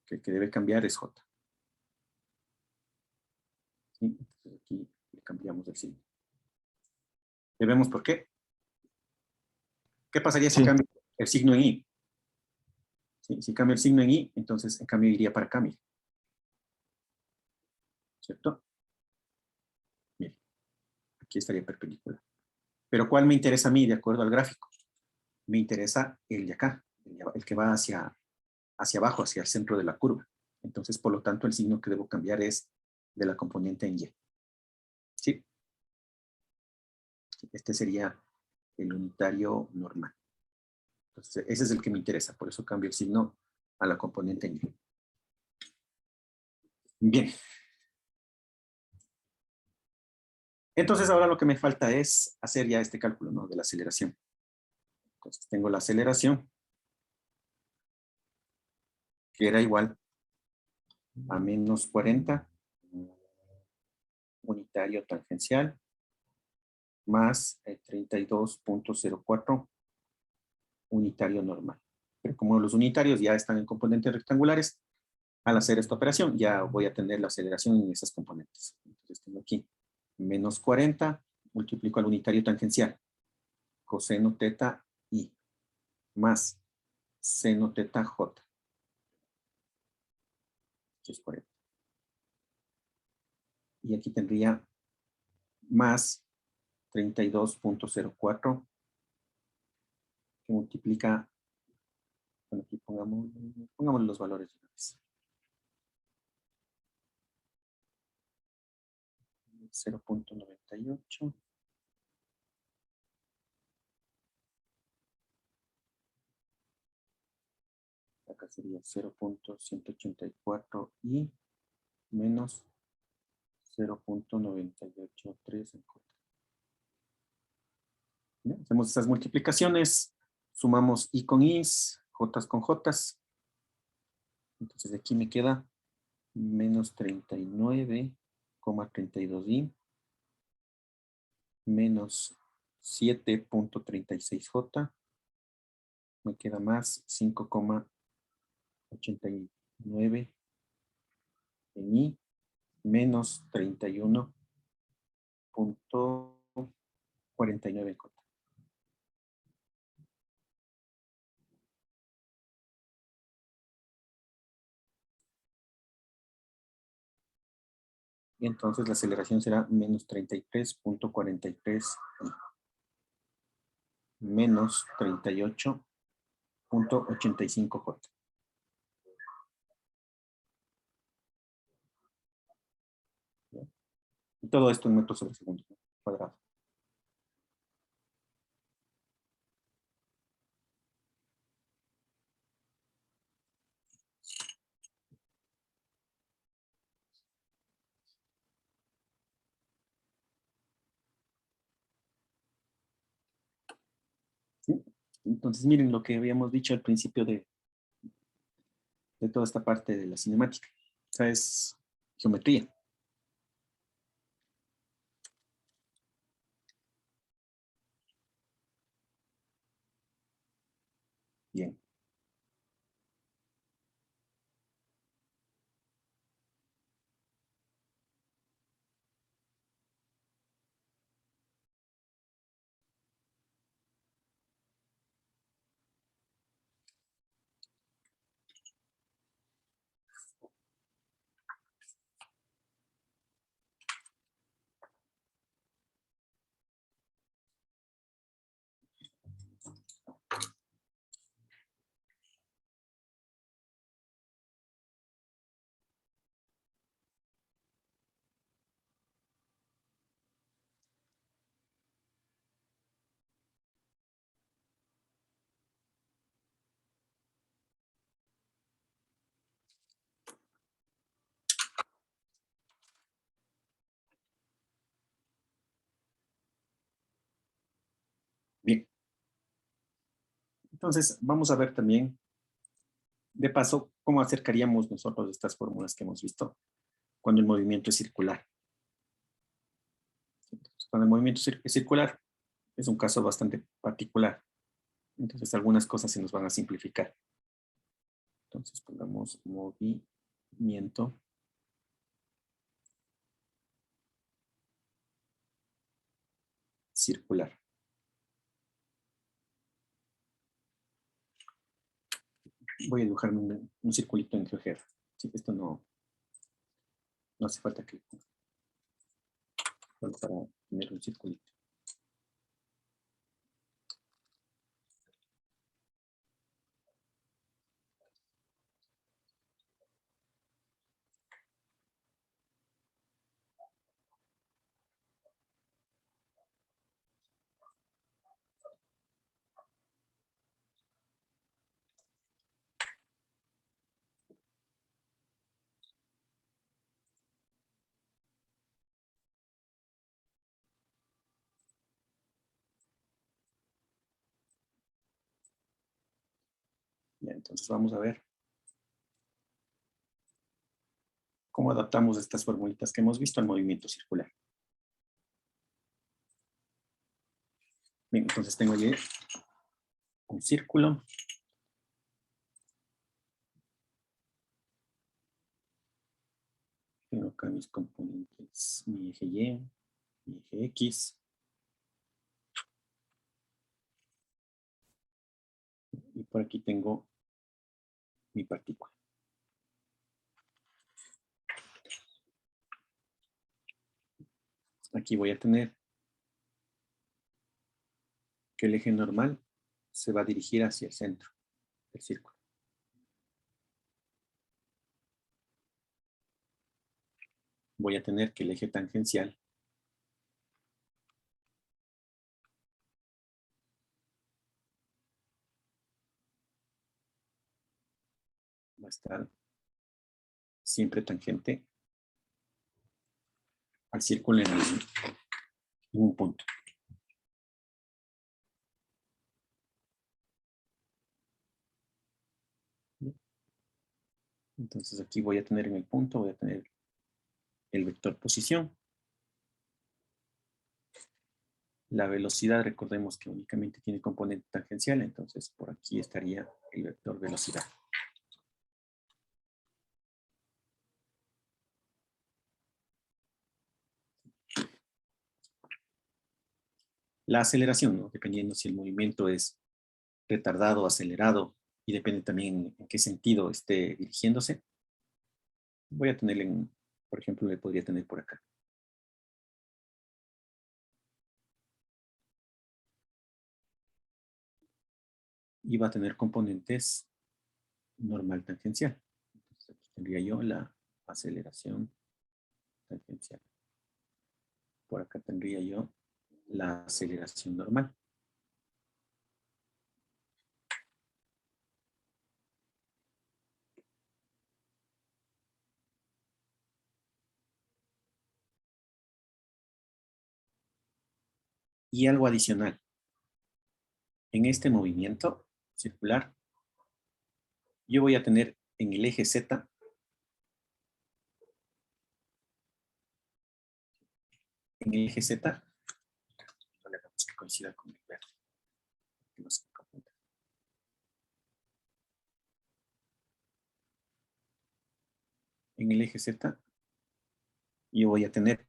Que el que debe cambiar es J. ¿Sí? Entonces, aquí le cambiamos el signo. ¿Debemos por qué? ¿Qué pasaría si Sí, cambio el signo en Y? ¿Sí? Si cambio el signo en Y, entonces en cambio iría para acá, mire. ¿Cierto? Mire, aquí estaría perpendicular. Pero ¿cuál me interesa a mí de acuerdo al gráfico? Me interesa el de acá, el que va hacia abajo, hacia el centro de la curva. Entonces, por lo tanto, el signo que debo cambiar es de la componente en Y. ¿Sí? Este sería el unitario normal. Entonces, ese es el que me interesa, por eso cambio el signo a la componente en Y. Bien. Entonces ahora lo que me falta es hacer ya este cálculo, ¿no? De la aceleración. Entonces tengo la aceleración que era igual a menos 40 unitario tangencial más 32.04 unitario normal. Pero como los unitarios ya están en componentes rectangulares, al hacer esta operación ya voy a tener la aceleración en esas componentes. Entonces tengo aquí menos 40, multiplico al unitario tangencial, coseno teta i, más seno teta j, que es 40. Y aquí tendría más 32.04, que multiplica, bueno, aquí pongamos los valores de una vez. 0.98. Acá sería 0.184 y menos 0.983 en J. Bien, hacemos esas multiplicaciones, sumamos i con i's, j con j's. Entonces aquí me queda menos 39,32i menos 7.36j, me queda más 5,89 en i menos 31.49 en j. Y entonces la aceleración será menos 33.43 menos 38.85j. Y todo esto en metros sobre segundo cuadrado. ¿Sí? Entonces miren lo que habíamos dicho al principio de toda esta parte de la cinemática. O sea, es geometría. Bien. Bien. Entonces, vamos a ver también, de paso, cómo acercaríamos nosotros estas fórmulas que hemos visto cuando el movimiento es circular. Entonces, cuando el movimiento es circular, es un caso bastante particular. Entonces, algunas cosas se nos van a simplificar. Entonces, pongamos movimiento circular. Voy a dibujar un circulito en GeoGebra. Sí, esto no hace falta que solo para tener un circulito. Entonces vamos a ver cómo adaptamos estas formulitas que hemos visto al movimiento circular. Bien, entonces tengo allí un círculo. Tengo acá mis componentes, mi eje Y, mi eje X. Y por aquí tengo mi partícula. Aquí voy a tener que el eje normal se va a dirigir hacia el centro del círculo. Voy a tener que el eje tangencial va a estar siempre tangente al círculo en un punto. Entonces aquí voy a tener en el punto, voy a tener el vector posición. La velocidad, recordemos que únicamente tiene componente tangencial, entonces por aquí estaría el vector velocidad. La aceleración, ¿no? Dependiendo si el movimiento es retardado, acelerado, y depende también en qué sentido esté dirigiéndose. Voy a tener, por ejemplo, le podría tener por acá. Y va a tener componentes normal tangencial. Entonces aquí tendría yo la aceleración tangencial. Por acá tendría yo la aceleración normal. Y algo adicional. En este movimiento circular, yo voy a tener en el eje Z no le hagamos que coincida con el verde, que no se me confunda. En el eje Z, yo voy a tener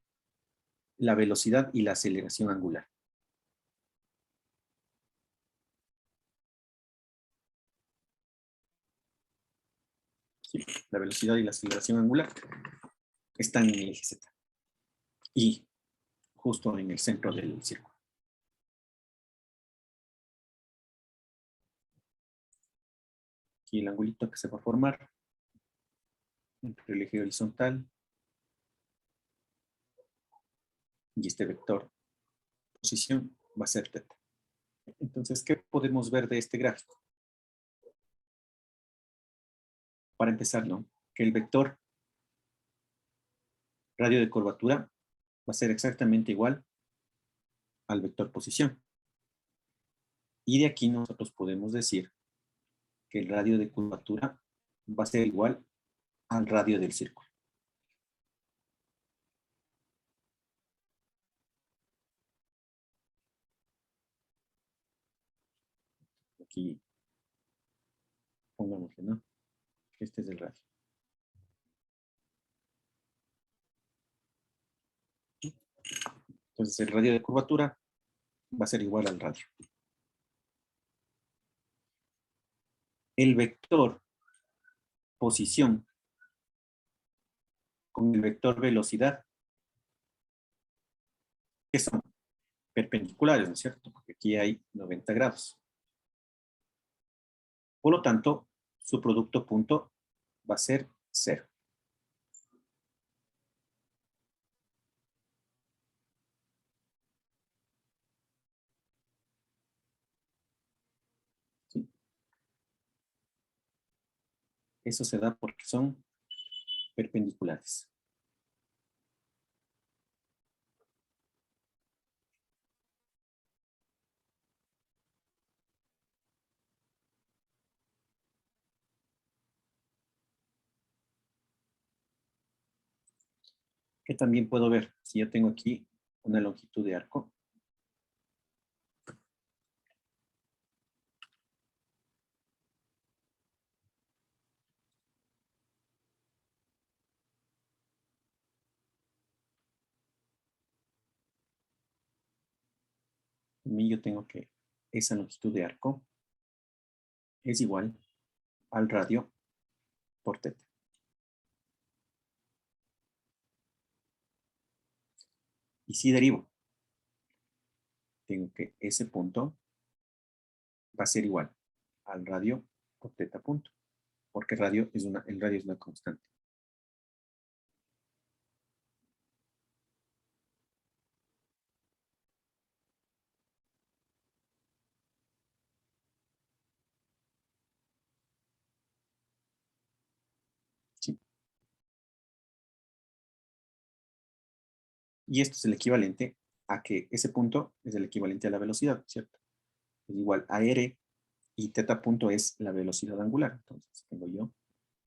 la velocidad y la aceleración angular. Sí, la velocidad y la aceleración angular están en el eje Z. Y justo en el centro del círculo. Aquí el angulito que se va a formar entre el eje horizontal y este vector posición va a ser teta. Entonces, ¿qué podemos ver de este gráfico? Para empezar, ¿no? Que el vector radio de curvatura va a ser exactamente igual al vector posición. Y de aquí nosotros podemos decir que el radio de curvatura va a ser igual al radio del círculo. Aquí pongámosle, ¿no? Este es el radio. Entonces el radio de curvatura va a ser igual al radio. El vector posición con el vector velocidad, que son perpendiculares, ¿no es cierto? Porque aquí hay 90 grados. Por lo tanto, su producto punto va a ser 0. ¿Sí? Eso se da porque son perpendiculares. que también puedo ver. Si yo tengo aquí una longitud de arco, a mí yo tengo que esa longitud de arco es igual al radio por teta. Y si derivo, tengo que ese punto va a ser igual al radio por teta punto, porque el radio es una constante. ¿Sí? Y esto es el equivalente a que ese punto es el equivalente a la velocidad, ¿cierto? Es igual a r y teta punto es la velocidad angular. Entonces tengo yo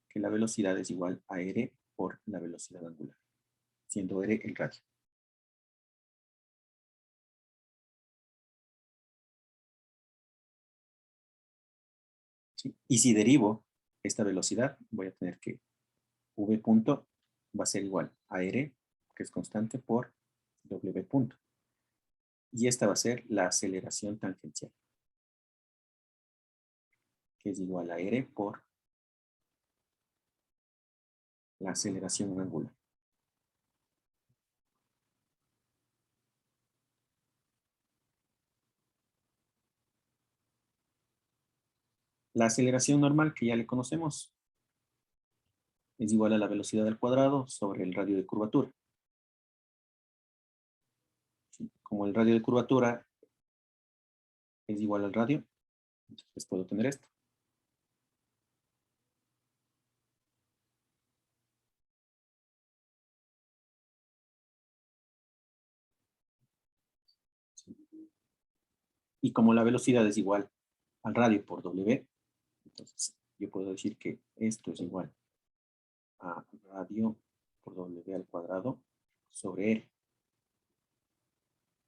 que la velocidad es igual a r por la velocidad angular, siendo r el radio. ¿Sí? Y si derivo esta velocidad, voy a tener que v punto va a ser igual a r, que es constante, por w punto. Y esta va a ser la aceleración tangencial, que es igual a r por la aceleración angular. La aceleración normal, que ya le conocemos, es igual a la velocidad al cuadrado sobre el radio de curvatura. ¿Sí? Como el radio de curvatura es igual al radio, entonces puedo tener esto. ¿Sí? Y como la velocidad es igual al radio por W, entonces yo puedo decir que esto es igual a radio por W al cuadrado sobre R.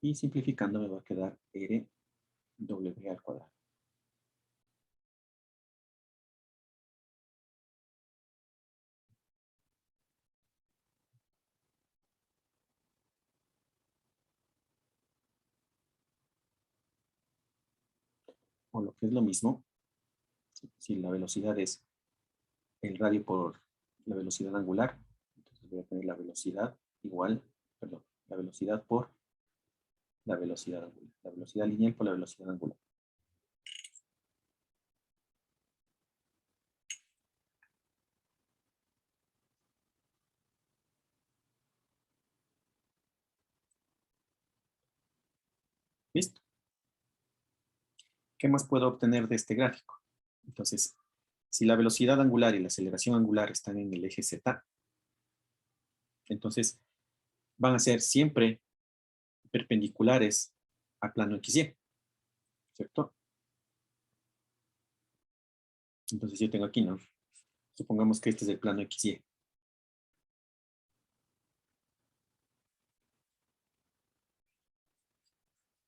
Y simplificando me va a quedar R W al cuadrado. O lo que es lo mismo, si la velocidad es el radio por la velocidad angular, entonces voy a tener la velocidad igual, perdón, la velocidad por la velocidad angular. La velocidad lineal por la velocidad angular. ¿Listo? ¿Qué más puedo obtener de este gráfico? Entonces, si la velocidad angular y la aceleración angular están en el eje Z, entonces van a ser siempre perpendiculares al plano XY, ¿cierto? Entonces yo tengo aquí, ¿no? Supongamos que este es el plano XY.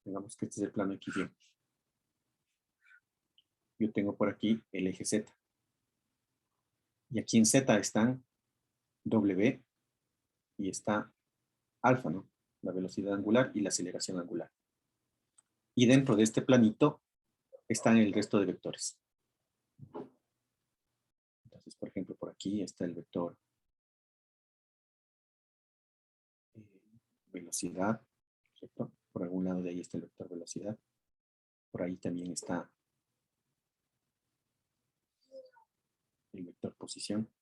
Digamos que este es el plano XY. Yo tengo por aquí el eje Z. Y aquí en Z están W y está alfa, ¿no? La velocidad angular y la aceleración angular. Y dentro de este planito están el resto de vectores. Entonces, por ejemplo, por aquí está el vector velocidad, ¿cierto? Por algún lado de ahí está el vector velocidad. Por ahí también está el vector posición.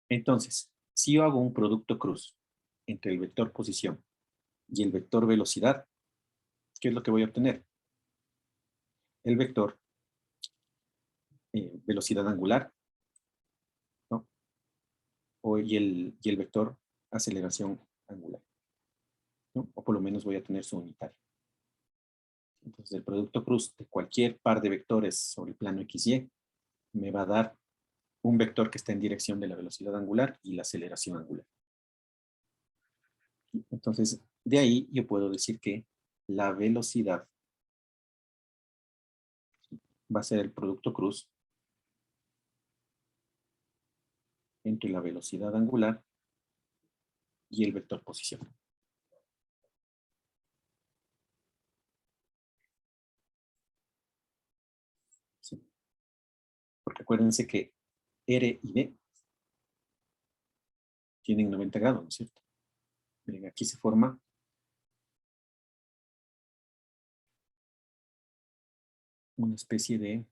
Entonces, si yo hago un producto cruz entre el vector posición y el vector velocidad, ¿qué es lo que voy a obtener? El vector velocidad angular, ¿no? Y el vector aceleración angular, ¿no? O por lo menos voy a tener su unitario. Entonces, el producto cruz de cualquier par de vectores sobre el plano XY me va a dar un vector que está en dirección de la velocidad angular y la aceleración angular. Entonces, de ahí yo puedo decir que la velocidad va a ser el producto cruz entre la velocidad angular y el vector posición. ¿Sí? Porque acuérdense que R y D tienen 90 grados, ¿no es cierto? Miren, aquí se forma una especie de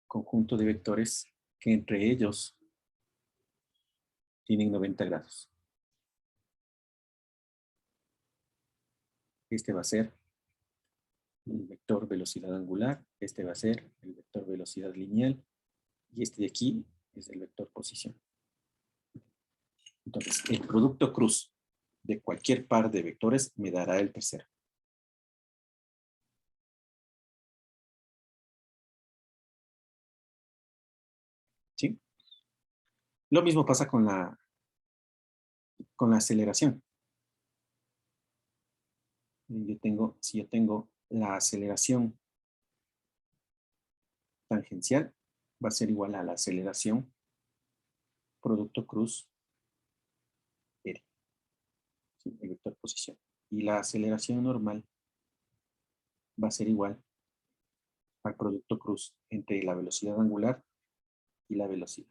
conjunto de vectores que entre ellos tienen 90 grados. Este va a ser el vector velocidad angular, este va a ser el vector velocidad lineal, y este de aquí es el vector posición. Entonces, el producto cruz de cualquier par de vectores me dará el tercero. ¿Sí? Lo mismo pasa con la aceleración. Si yo tengo la aceleración tangencial, va a ser igual a la aceleración producto cruz R, ¿sí? El vector posición. Y la aceleración normal va a ser igual al producto cruz entre la velocidad angular y la velocidad.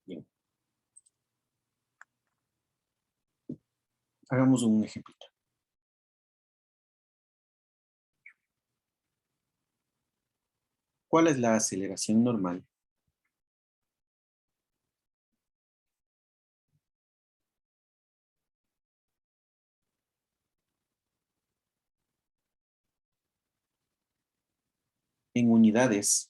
Bien. Hagamos un ejemplito. ¿Cuál es la aceleración normal en unidades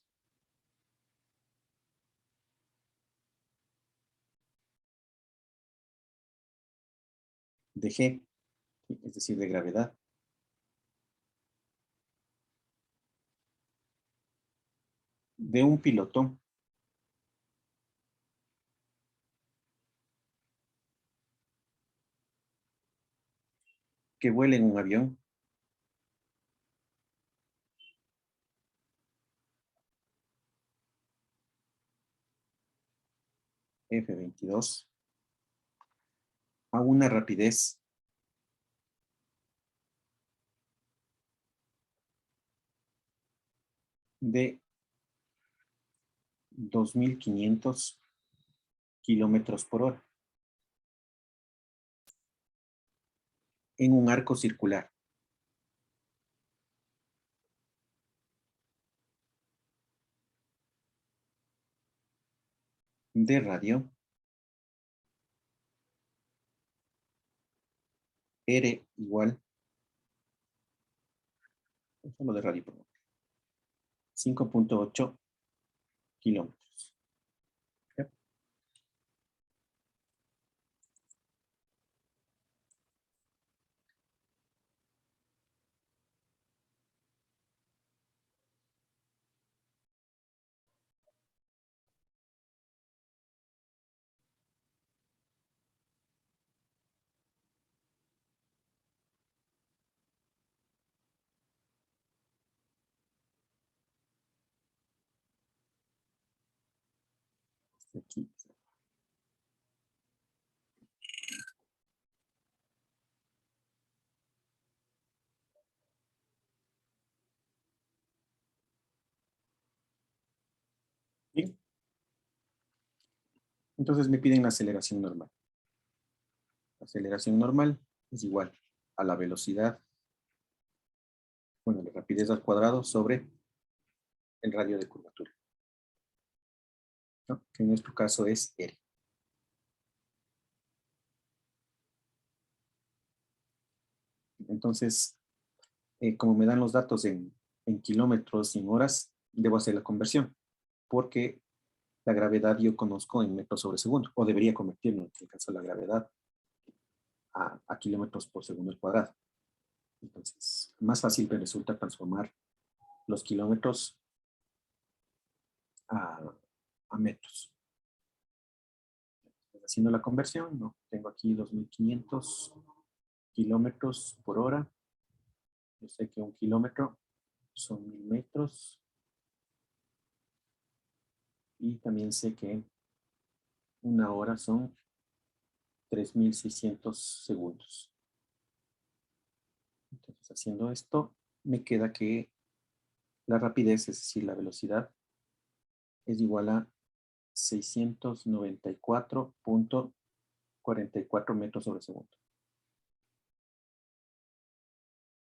de G, es decir, de gravedad, de un piloto que vuela en un avión F-22 a una rapidez de 2.500 kilómetros por hora en un arco circular. De radio R igual, solo de radio, perdón, 5.8 kilómetros. ¿Ya? Aquí. Bien. Entonces me piden la aceleración normal. La aceleración normal es igual a la velocidad, bueno, la rapidez al cuadrado sobre el radio de curvatura. ¿no? Que en nuestro caso es R. Entonces, como me dan los datos en kilómetros y en horas, debo hacer la conversión, porque la gravedad yo conozco en metros sobre segundo, o debería convertirlo en el caso de la gravedad a kilómetros por segundo al cuadrado. Entonces, más fácil me resulta transformar los kilómetros a metros. Haciendo la conversión, ¿no? Tengo aquí 2500 kilómetros por hora. Yo sé que un kilómetro son 1000 metros. Y también sé que una hora son 3600 segundos. Entonces, haciendo esto, me queda que la rapidez, es decir, la velocidad, es igual a 694.44 metros sobre segundo.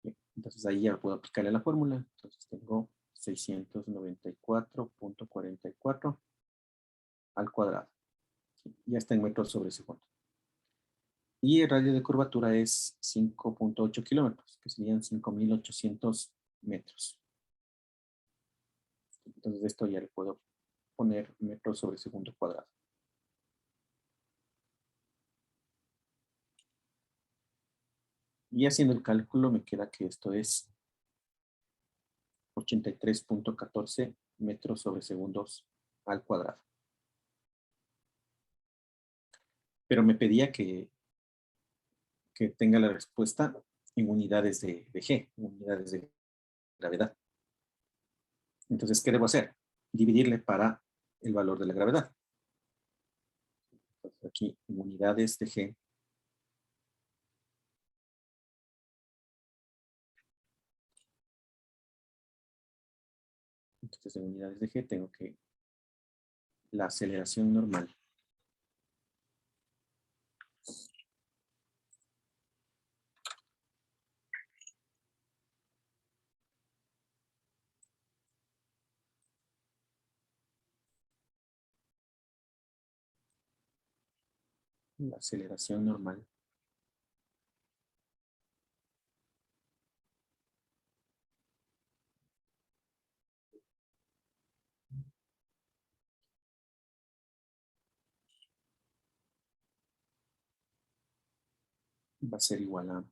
Bien, entonces ahí ya puedo aplicarle la fórmula. Entonces tengo 694.44 al cuadrado. Ya está en metros sobre segundo. Y el radio de curvatura es 5.8 kilómetros, que serían 5800 metros. Entonces esto ya le puedo poner metros sobre segundo cuadrado. Y haciendo el cálculo me queda que esto es 83.14 metros sobre segundos al cuadrado. Pero me pedía que tenga la respuesta en unidades de G, en unidades de gravedad. Entonces, ¿qué debo hacer? Dividirle para el valor de la gravedad. Entonces, aquí en unidades de G. Entonces, en unidades de G tengo que la aceleración normal va a ser igual a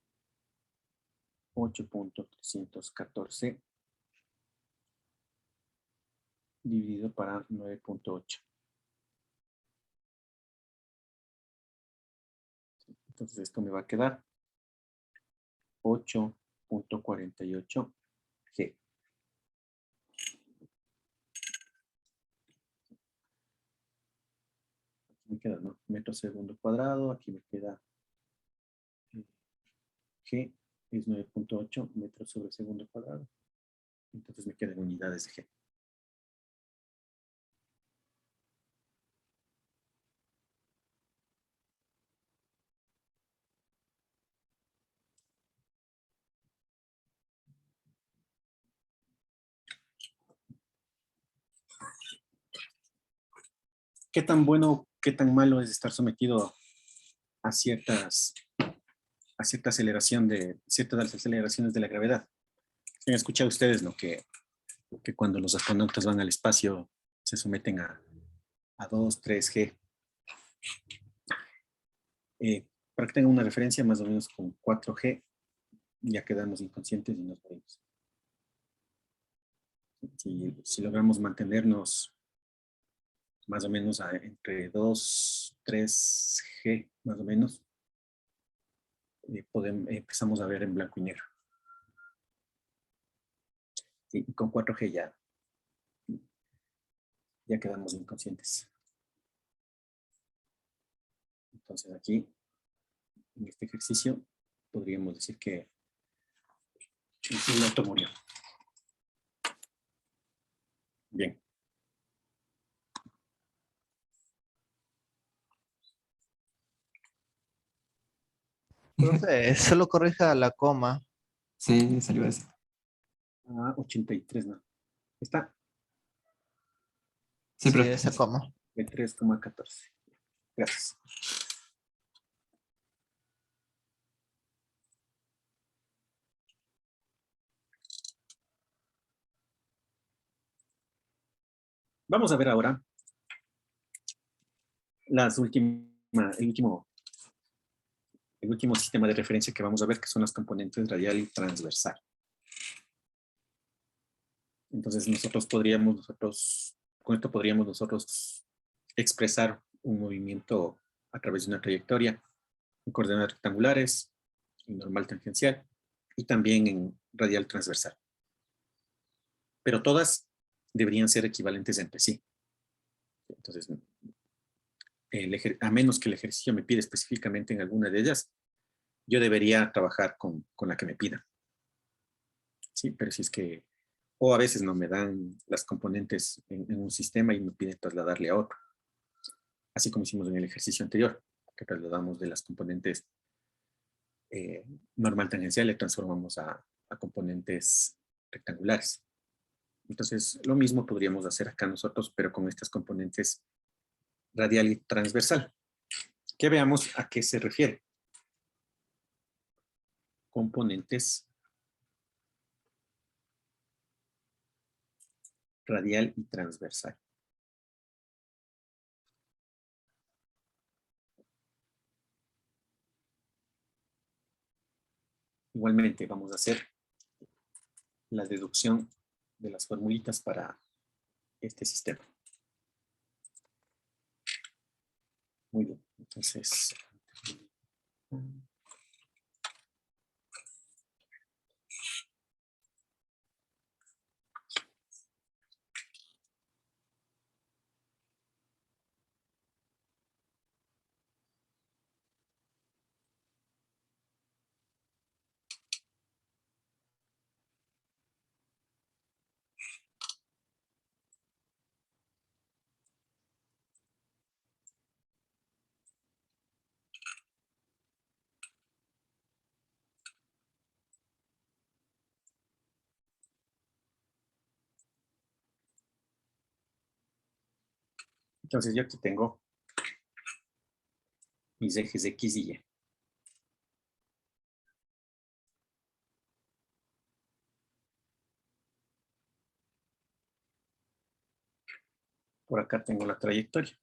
8.314 dividido para 9.8. Entonces esto me va a quedar 8.48 G. Aquí me queda, ¿no? Metro segundo cuadrado, aquí me queda G es 9.8 metros sobre segundo cuadrado. Entonces me quedan unidades de G. ¿Qué tan bueno, qué tan malo es estar sometido a ciertas aceleración de ciertas aceleraciones de la gravedad? Han escuchado ustedes, ¿no? Que cuando los astronautas van al espacio se someten a 2, 3G. Para que tengan una referencia, más o menos con 4G ya quedamos inconscientes y nos morimos. Si logramos mantenernos más o menos entre 2, 3G, más o menos, empezamos a ver en blanco y negro. Y con 4G ya quedamos inconscientes. Entonces aquí, en este ejercicio, podríamos decir que el piloto murió. Bien. Profe, solo corrija la coma. Sí, salió eso. 83, ¿no? ¿Está? Sí, Sí, profe. esa coma. De 3,14. Gracias. Vamos a ver ahora el último sistema de referencia que vamos a ver, que son las componentes radial y transversal. Entonces con esto podríamos nosotros expresar un movimiento a través de una trayectoria en coordenadas rectangulares, en normal tangencial y también en radial transversal. Pero todas deberían ser equivalentes entre sí. Entonces, a menos que el ejercicio me pida específicamente en alguna de ellas, yo debería trabajar con la que me pida. Sí, pero si es que, o a veces no me dan las componentes en un sistema y me piden trasladarle a otro. Así como hicimos en el ejercicio anterior, que trasladamos de las componentes normal tangencial y transformamos a componentes rectangulares. Entonces, lo mismo podríamos hacer acá nosotros, pero con estas componentes radial y transversal. Que veamos a qué se refiere. Componentes radial y transversal. Igualmente vamos a hacer la deducción de las formulitas para este sistema. Muy bien, entonces... Entonces yo aquí tengo mis ejes X y Y. Por acá tengo la trayectoria.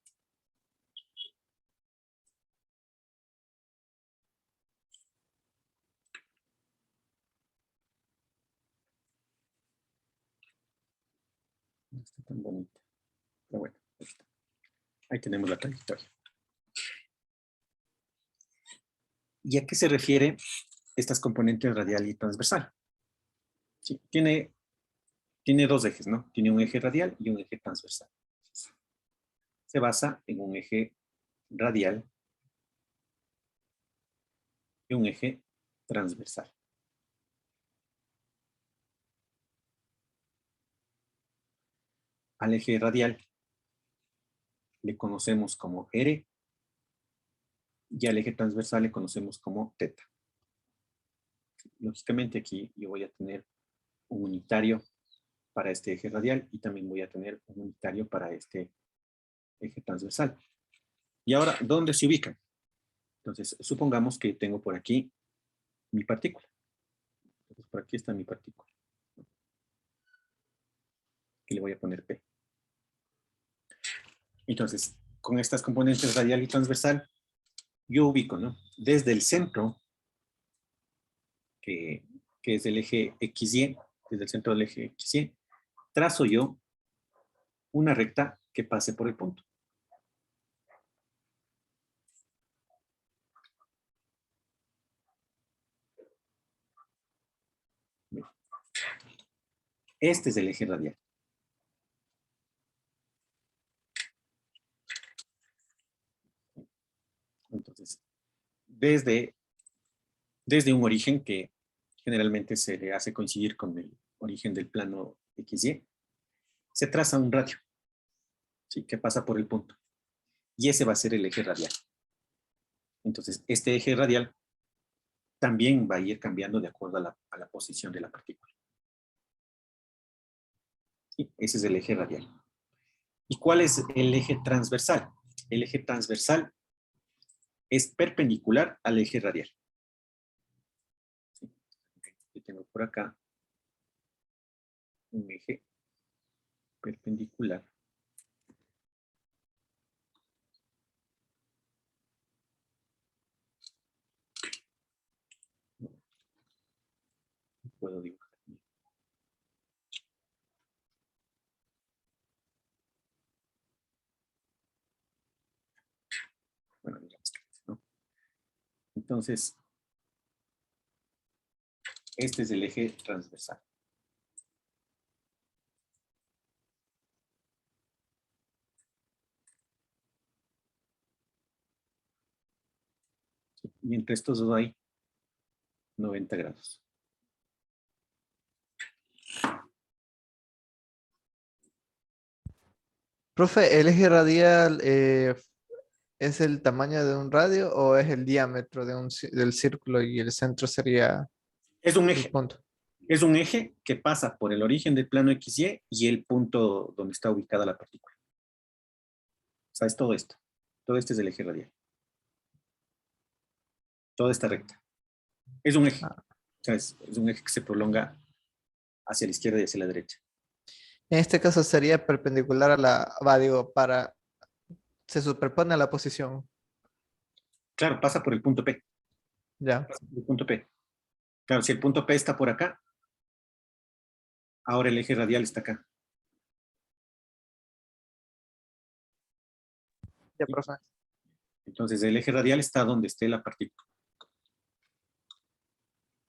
No está tan bonita. Pero bueno, ahí está. Ahí tenemos la trayectoria. ¿Y a qué se refiere estas componentes radial y transversal? Sí, tiene dos ejes, ¿no? Tiene un eje radial y un eje transversal. Se basa en un eje radial y un eje transversal. Al eje radial le conocemos como R y al eje transversal le conocemos como teta. Lógicamente aquí yo voy a tener un unitario para este eje radial y también voy a tener un unitario para este eje transversal. Y ahora, ¿dónde se ubican? Entonces, supongamos que tengo por aquí mi partícula. Entonces, por aquí está mi partícula. Y le voy a poner P. Entonces, con estas componentes radial y transversal, yo ubico, ¿no? Desde el centro, que es el eje XY, desde el centro del eje XY, trazo yo una recta que pase por el punto. Este es el eje radial. Entonces, desde un origen que generalmente se le hace coincidir con el origen del plano XY, se traza un radio, ¿sí? Que pasa por el punto. Y ese va a ser el eje radial. Entonces, este eje radial también va a ir cambiando de acuerdo a la posición de la partícula. ¿Sí? Ese es el eje radial. ¿Y cuál es el eje transversal? El eje transversal es perpendicular al eje radial. ¿Sí? Yo tengo por acá un eje perpendicular. No puedo dibujar. Bueno, digamos que, ¿no? Entonces, este es el eje transversal. ¿Sí? Y entre estos dos hay 90 grados. Profe, ¿el eje radial es el tamaño de un radio o es el diámetro de del círculo y el centro sería Es un el eje. punto? Es un eje que pasa por el origen del plano XY y el punto donde está ubicada la partícula. O sea, es todo esto. Todo este es el eje radial. Toda esta recta. Es un eje. O sea, es un eje que se prolonga hacia la izquierda y hacia la derecha. En este caso sería perpendicular a digo, se superpone a la posición. Claro, pasa por el punto P. Ya. Pasa por el punto P. Claro, si el punto P está por acá, ahora el eje radial está acá. Ya, profe. Entonces el eje radial está donde esté la partícula.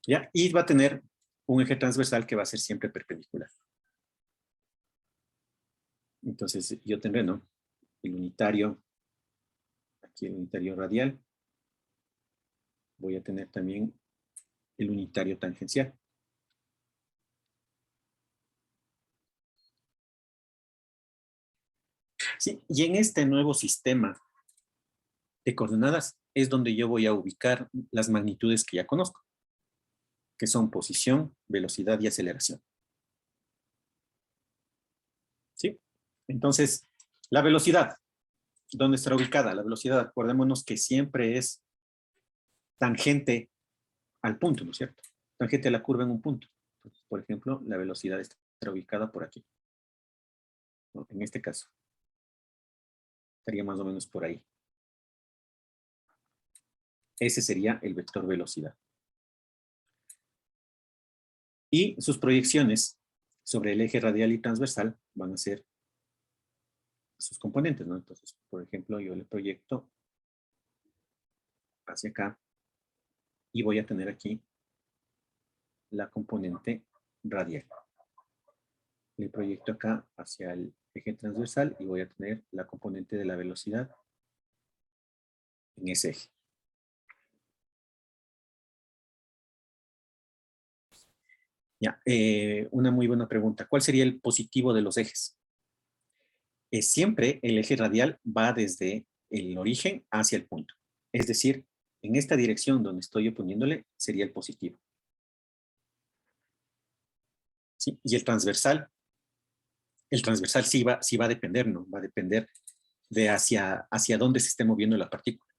¿Ya? Y va a tener un eje transversal que va a ser siempre perpendicular. Entonces yo tendré, ¿no? El unitario, aquí el unitario radial. Voy a tener también el unitario tangencial. Sí, y en este nuevo sistema de coordenadas es donde yo voy a ubicar las magnitudes que ya conozco, que son posición, velocidad y aceleración. ¿Sí? Entonces, la velocidad, ¿dónde estará ubicada? La velocidad, acordémonos que siempre es tangente al punto, ¿no es cierto? Tangente a la curva en un punto. Entonces, por ejemplo, la velocidad estará ubicada por aquí, ¿no? En este caso. Estaría más o menos por ahí. Ese sería el vector velocidad. Y sus proyecciones sobre el eje radial y transversal van a ser sus componentes, ¿no? Entonces, por ejemplo, yo le proyecto hacia acá y voy a tener aquí la componente radial. Le proyecto acá hacia el eje transversal y voy a tener la componente de la velocidad en ese eje. Ya, una muy buena pregunta. ¿Cuál sería el positivo de los ejes? Siempre el eje radial va desde el origen hacia el punto. Es decir, en esta dirección donde estoy yo poniéndole sería el positivo. ¿Sí? Y el transversal sí va a depender, ¿no? Va a depender de hacia dónde se esté moviendo la partícula.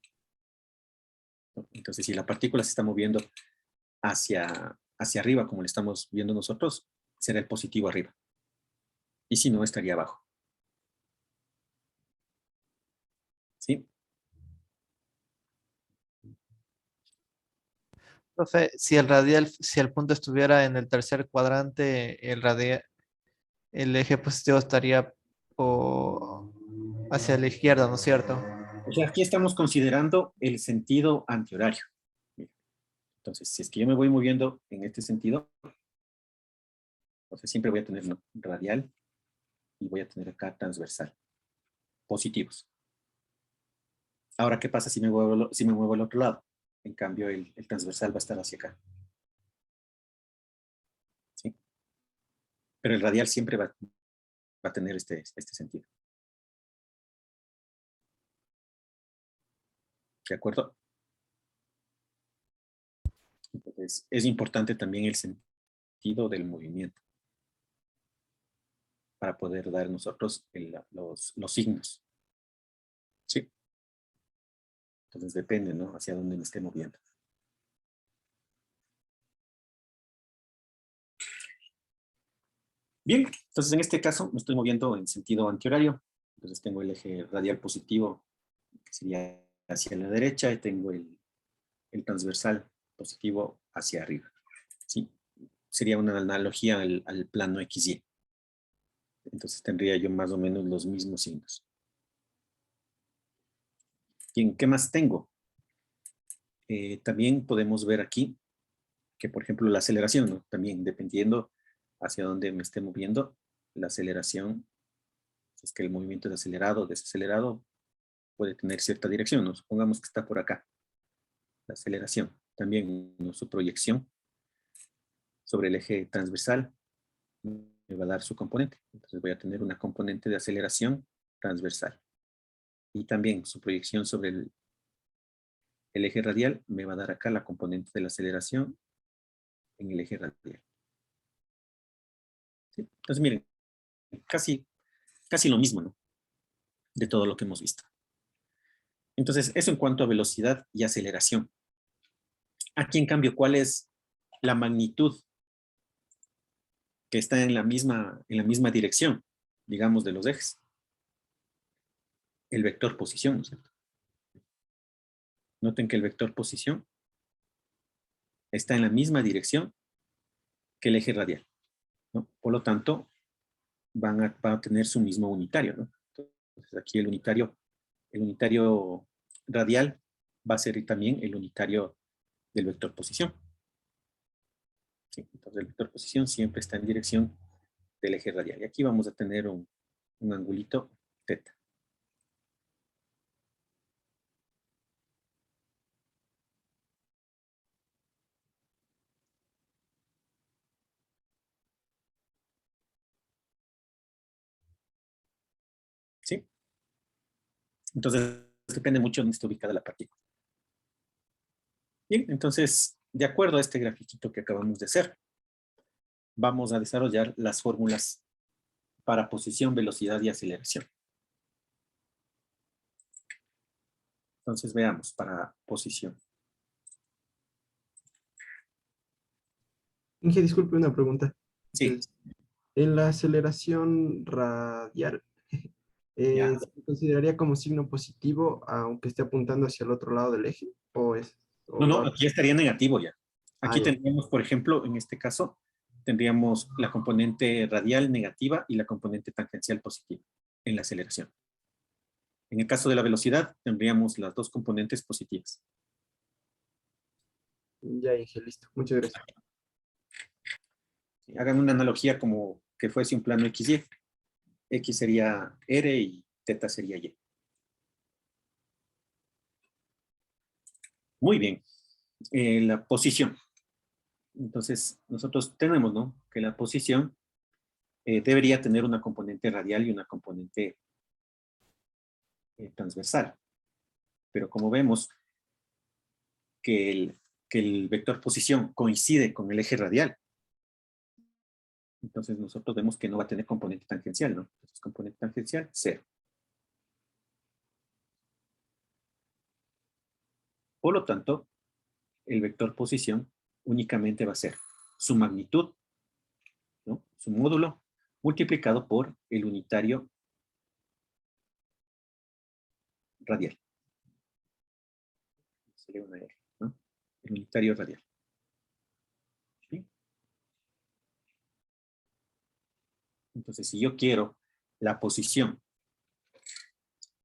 Entonces, si la partícula se está moviendo hacia arriba, como le estamos viendo nosotros, será el positivo arriba. Y si no, estaría abajo. ¿Sí? Profe, si el punto estuviera en el tercer cuadrante, el eje positivo estaría hacia la izquierda, ¿no es cierto? O sea, aquí estamos considerando el sentido antihorario. Entonces, si es que yo me voy moviendo en este sentido, o sea, siempre voy a tener, ¿no?, radial y voy a tener acá transversal. Positivos. Ahora, ¿qué pasa si me muevo al otro lado? En cambio, el transversal va a estar hacia acá. ¿Sí? Pero el radial siempre va a tener este sentido. ¿De acuerdo? Entonces, es importante también el sentido del movimiento. para poder dar nosotros los signos. ¿Sí? Entonces depende, ¿no? Hacia dónde me esté moviendo. Bien, entonces en este caso me estoy moviendo en sentido antihorario. Entonces tengo el eje radial positivo, que sería hacia la derecha, y tengo el transversal positivo hacia arriba. ¿Sí? Sería una analogía al plano XY. Entonces tendría yo más o menos los mismos signos. Bien, ¿qué más tengo? También podemos ver aquí que, por ejemplo, la aceleración, ¿no? También dependiendo hacia dónde me esté moviendo, la aceleración, si es que el movimiento es acelerado o desacelerado, puede tener cierta dirección, ¿no? Supongamos que está por acá. La aceleración, también, ¿no? Su proyección sobre el eje transversal me va a dar su componente. Entonces voy a tener una componente de aceleración transversal. Y también su proyección sobre el eje radial me va a dar acá la componente de la aceleración en el eje radial. ¿Sí? Entonces miren, casi lo mismo, ¿no? De todo lo que hemos visto. Entonces, eso en cuanto a velocidad y aceleración. Aquí, en cambio, ¿cuál es la magnitud que está en la misma dirección, digamos, de los ejes? El vector posición, ¿no es cierto? Noten que el vector posición está en la misma dirección que el eje radial, ¿no? Por lo tanto, van a tener su mismo unitario, ¿no? Entonces, aquí el unitario radial va a ser también el unitario del vector posición. ¿Sí? Entonces, el vector posición siempre está en dirección del eje radial. Y aquí vamos a tener un angulito teta. ¿Sí? Entonces, depende mucho de dónde esté ubicada la partícula. Bien, entonces, de acuerdo a este grafiquito que acabamos de hacer, vamos a desarrollar las fórmulas para posición, velocidad y aceleración. Entonces, veamos para posición. Inge, disculpe una pregunta. Sí. En la aceleración radial, Ya. ¿se consideraría como signo positivo aunque esté apuntando hacia el otro lado del eje? No, aquí estaría negativo ya. Aquí ya. tendríamos, por ejemplo, en este caso, tendríamos la componente radial negativa y la componente tangencial positiva en la aceleración. En el caso de la velocidad, tendríamos las dos componentes positivas. Ya, Inge, listo. Muchas gracias. Hagan una analogía como que fuese un plano XY. X sería R y teta sería Y. Muy bien. La posición. Entonces, nosotros tenemos, ¿no? Que la posición debería tener una componente radial y una componente transversal. Pero como vemos que el vector posición coincide con el eje radial, entonces nosotros vemos que no va a tener componente tangencial, ¿no? Entonces, componente tangencial, 0. Por lo tanto, el vector posición únicamente va a ser su magnitud, ¿no? Su módulo, multiplicado por el unitario radial. Sería una R, ¿no? El unitario radial. ¿Sí? Entonces, si yo quiero la posición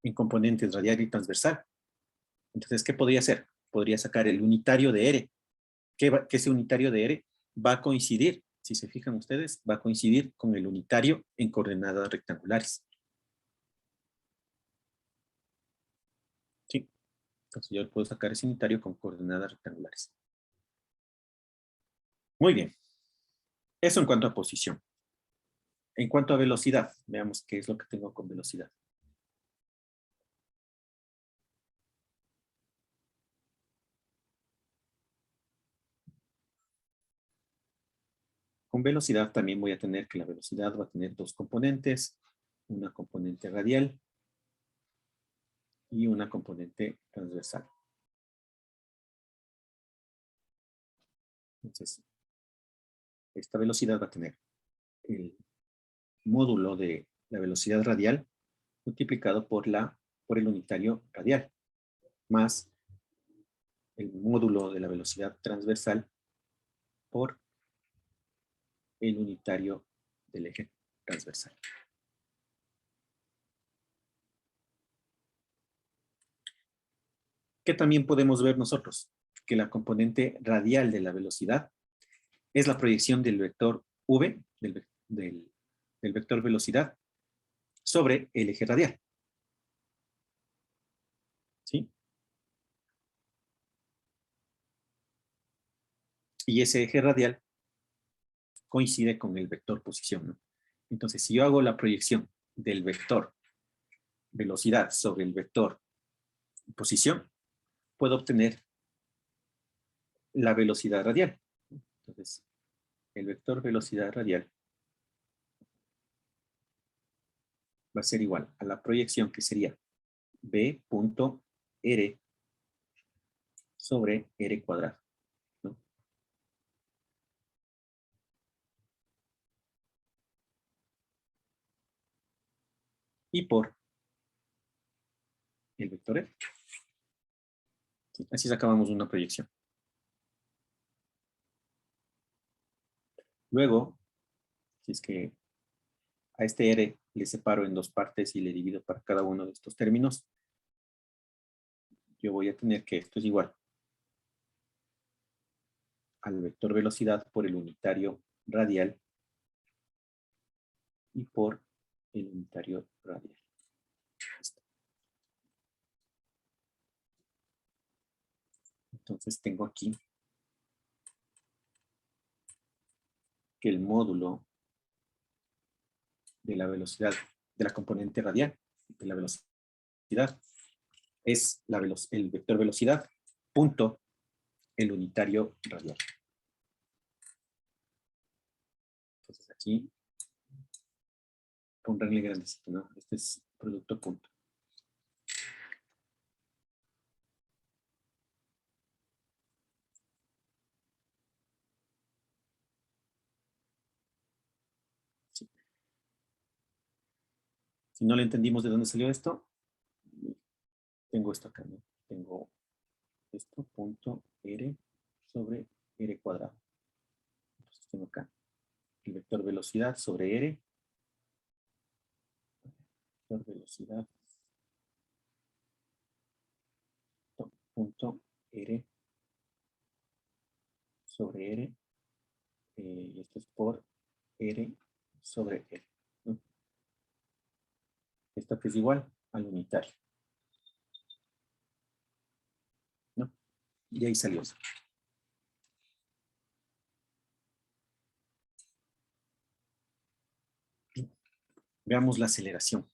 en componentes radial y transversal, entonces, ¿qué podría hacer? Podría sacar el unitario de R, que ese unitario de R va a coincidir, si se fijan ustedes, va a coincidir con el unitario en coordenadas rectangulares. ¿Sí? Entonces yo puedo sacar ese unitario con coordenadas rectangulares. Muy bien. Eso en cuanto a posición. En cuanto a velocidad, veamos qué es lo que tengo con velocidad. Con velocidad también voy a tener que la velocidad va a tener dos componentes, una componente radial y una componente transversal. Entonces, esta velocidad va a tener el módulo de la velocidad radial multiplicado por el unitario radial, más el módulo de la velocidad transversal por el unitario del eje transversal. ¿Qué también podemos ver nosotros? Que la componente radial de la velocidad es la proyección del vector v, del vector velocidad, sobre el eje radial. ¿Sí? Y ese eje radial coincide con el vector posición, ¿no? Entonces, si yo hago la proyección del vector velocidad sobre el vector posición, puedo obtener la velocidad radial. Entonces, el vector velocidad radial va a ser igual a la proyección que sería b punto r sobre r cuadrado, ¿no? Y por el vector f. Sí, así sacábamos una proyección. Luego, si es que a este r le separo en dos partes y le divido para cada uno de estos términos, yo voy a tener que esto es igual al vector velocidad por el unitario radial y por el unitario radial. Entonces tengo aquí que el módulo de la velocidad de la componente radial de la velocidad es el vector velocidad punto el unitario radial. Entonces aquí pondré grandecito, ¿no? Este es producto punto. Sí. Si no le entendimos de dónde salió esto, tengo esto acá, ¿no? Tengo esto punto r sobre r cuadrado. Entonces tengo acá el vector velocidad sobre r, vector velocidad punto r sobre r, y esto es por r sobre r, ¿no? Esto que es igual al unitario, ¿no? Y ahí salió eso. Veamos la aceleración.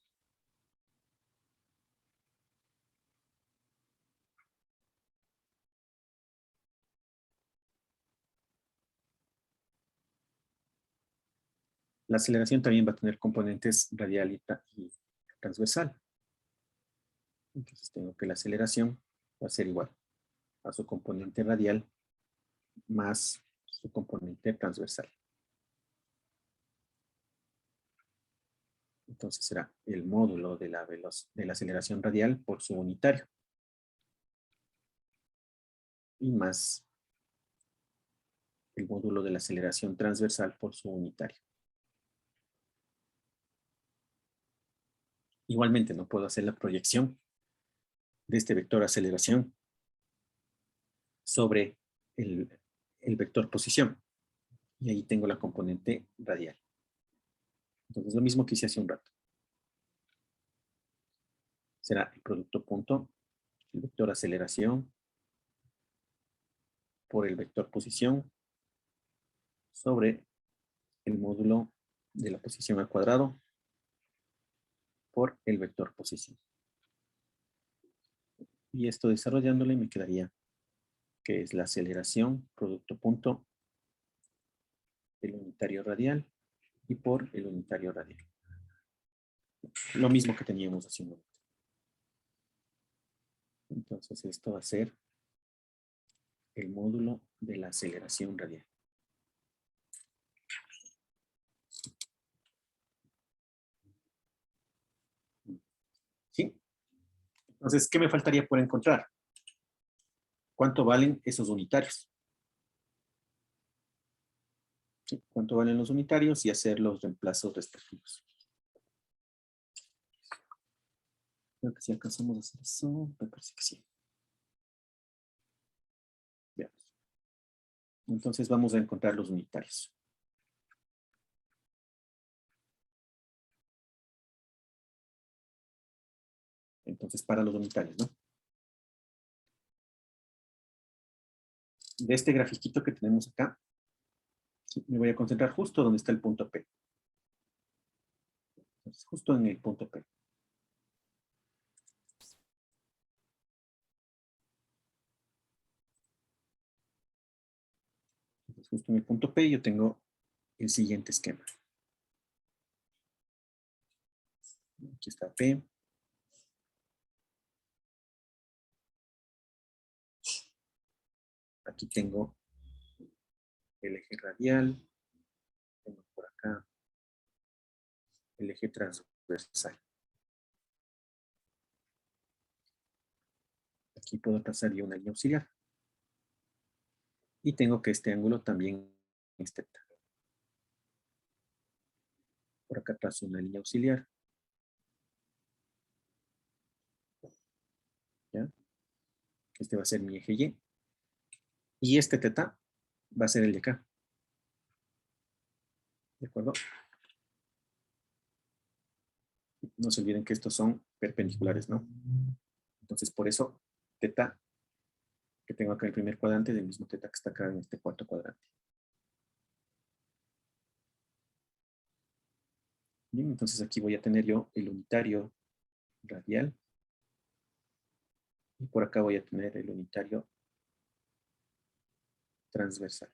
La aceleración también va a tener componentes radial y transversal. Entonces tengo que la aceleración va a ser igual a su componente radial más su componente transversal. Entonces será el módulo de la aceleración radial por su unitario. Y más el módulo de la aceleración transversal por su unitario. Igualmente no puedo hacer la proyección de este vector aceleración sobre el vector posición. Y ahí tengo la componente radial. Entonces lo mismo que hice hace un rato. Será el producto punto, el vector aceleración por el vector posición sobre el módulo de la posición al cuadrado por el vector posición. Y esto desarrollándole me quedaría que es la aceleración producto punto del unitario unitario radial y por el unitario radial. Lo mismo que teníamos hace un momento. Entonces esto va a ser el módulo de la aceleración radial. ¿Sí? Entonces, ¿qué me faltaría por encontrar? ¿Cuánto valen esos unitarios? ¿Sí? ¿Cuánto valen los unitarios? Y hacer los reemplazos respectivos. Creo que si alcanzamos a hacer eso, me parece que sí. Veamos. Entonces vamos a encontrar los unitarios. Entonces, para los unitarios, ¿no? De este grafiquito que tenemos acá, ¿sí? Me voy a concentrar justo donde está el punto P. Entonces, justo en el punto P. Entonces, justo en el punto P yo tengo el siguiente esquema. Aquí está P. Aquí tengo el eje radial. Tengo por acá el eje transversal. Aquí puedo trazar yo una línea auxiliar. Y tengo que este ángulo también es teta. Por acá trazo una línea auxiliar. ¿Ya? Este va a ser mi eje Y. Y este teta va a ser el de acá. ¿De acuerdo? No se olviden que estos son perpendiculares, ¿no? Entonces, por eso, teta que tengo acá en el primer cuadrante es el mismo teta que está acá en este cuarto cuadrante. Bien, entonces aquí voy a tener yo el unitario radial. Y por acá voy a tener el unitario transversal.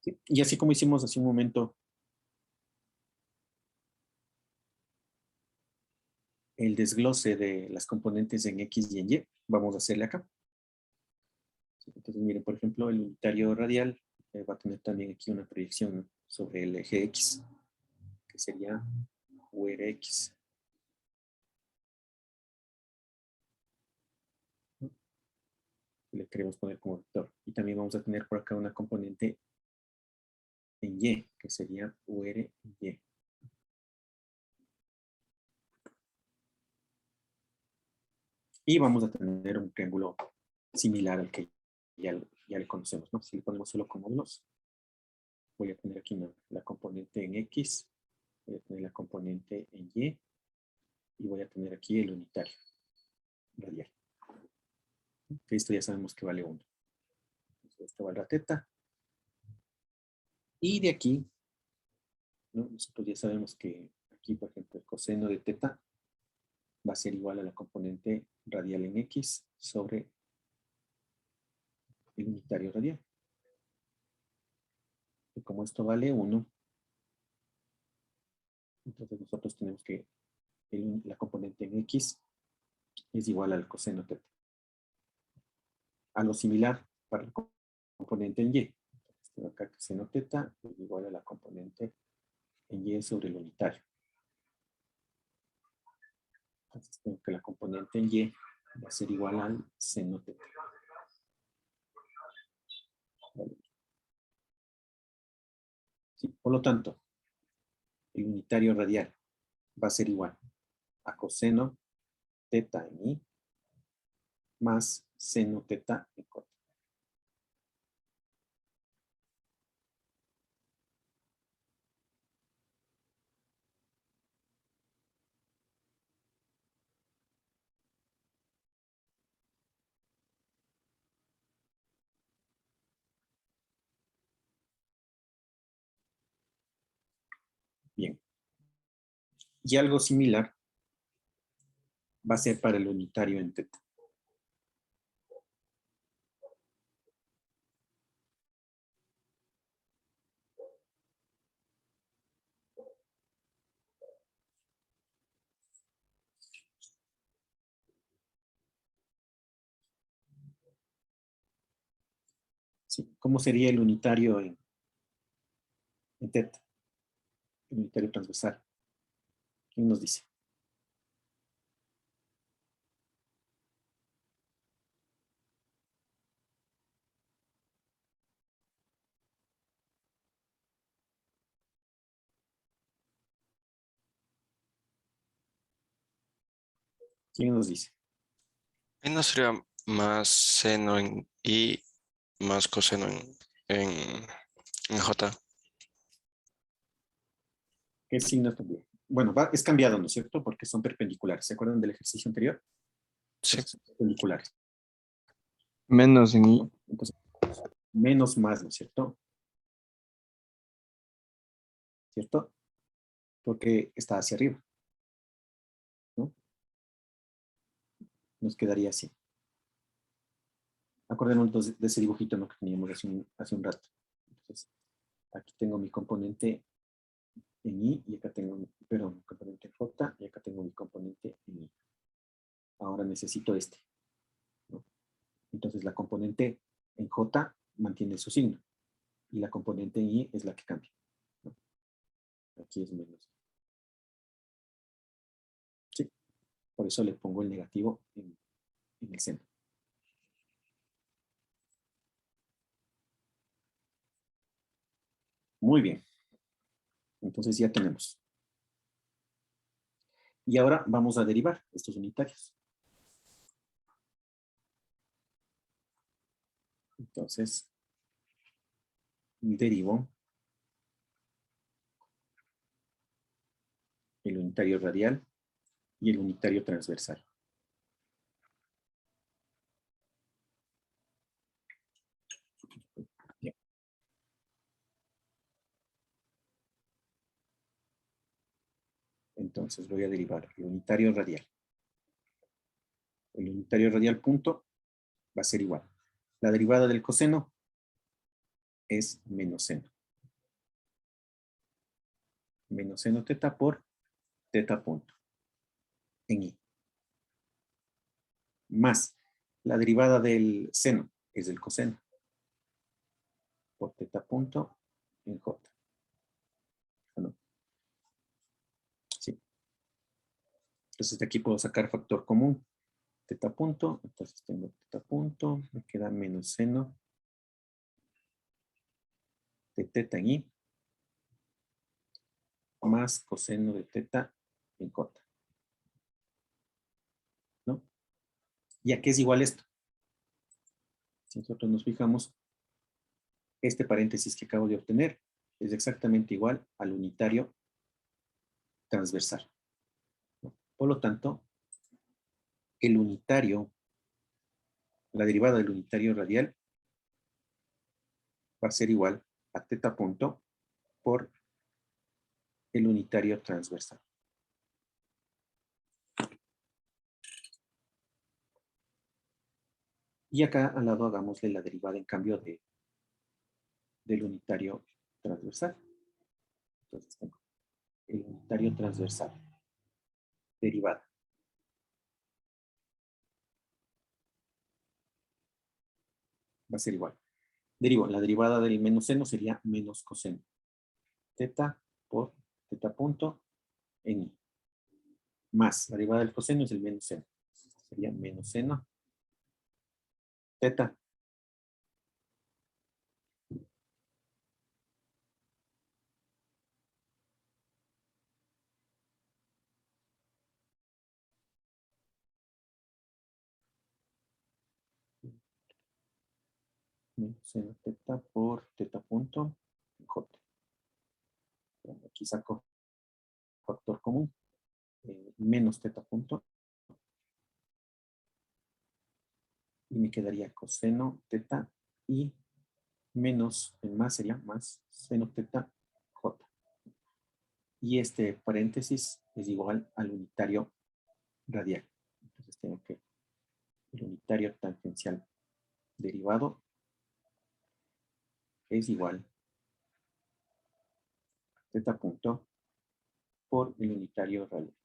¿Sí? Y así como hicimos hace un momento el desglose de las componentes en X y en Y, vamos a hacerle acá. Entonces, miren, por ejemplo, el unitario radial va a tener también aquí una proyección sobre el eje X, que sería URX. Le queremos poner como vector. Y también vamos a tener por acá una componente en Y, que sería URY. Y vamos a tener un triángulo similar al que ya le conocemos, ¿no? Si le ponemos solo con módulos, voy a tener aquí la componente en X, voy a tener la componente en Y, y voy a tener aquí el unitario radial. Que esto ya sabemos que vale 1. Entonces, esto valdrá teta. Y de aquí, ¿no? Nosotros ya sabemos que aquí, por ejemplo, el coseno de teta va a ser igual a la componente radial en X sobre el unitario radial. Y como esto vale 1, entonces nosotros tenemos que la componente en X es igual al coseno teta. Algo similar para la componente en Y. Entonces tengo acá coseno teta es igual a la componente en Y sobre el unitario. Entonces tengo que la componente en Y va a ser igual al seno teta. Vale. Sí, por lo tanto, el unitario radial va a ser igual a coseno teta en Y más seno teta en cota. Bien. Y algo similar va a ser para el unitario en teta. Sí. ¿Cómo sería el unitario en teta? El unitario transversal. ¿Quién nos dice? ¿Quién nos dice? ¿Y no sería más seno en I más coseno en J? ¿Qué signo también? Bueno, es cambiado, ¿no es cierto? Porque son perpendiculares. ¿Se acuerdan del ejercicio anterior? Sí. Entonces, son perpendiculares. Menos en I. Entonces, menos más, ¿no es cierto? ¿Cierto? Porque está hacia arriba, ¿no? Nos quedaría así. Acordémonos de ese dibujito, ¿no?, que teníamos hace un rato. Entonces, aquí tengo mi componente en I y acá tengo, perdón, mi componente en J y acá tengo mi componente en I. Ahora necesito este, ¿no? Entonces la componente en J mantiene su signo y la componente en I es la que cambia, ¿no? Aquí es menos. Sí, por eso le pongo el negativo en el centro. Muy bien. Entonces ya tenemos. Y ahora vamos a derivar estos unitarios. Entonces, derivo el unitario radial y el unitario transversal. Bien. Entonces voy a derivar el unitario radial. El unitario radial punto va a ser igual. La derivada del coseno es menos seno. Menos seno teta por teta punto en I. Más la derivada del seno es el coseno por teta punto en J. ¿No? Sí. Entonces de aquí puedo sacar factor común. Teta punto, entonces tengo teta punto, me queda menos seno de teta en I más coseno de teta en J. ¿No? ¿Y a qué es igual esto? Si nosotros nos fijamos, este paréntesis que acabo de obtener es exactamente igual al unitario transversal, ¿no? Por lo tanto, el unitario, la derivada del unitario radial va a ser igual a teta punto por el unitario transversal. Y acá al lado hagámosle la derivada en cambio del unitario transversal. Entonces tengo el unitario transversal, derivada. Va a ser igual. Derivo, la derivada del menos seno sería menos coseno. Teta por teta punto en I. Más, la derivada del coseno es el menos seno. Sería menos seno teta. Menos seno teta por teta punto en J. Bueno, aquí saco factor común. Menos teta punto. Y me quedaría coseno teta y menos, el más sería más seno teta J. Y este paréntesis es igual al unitario radial. Entonces tengo que el unitario tangencial derivado es igual a teta punto por el unitario radial.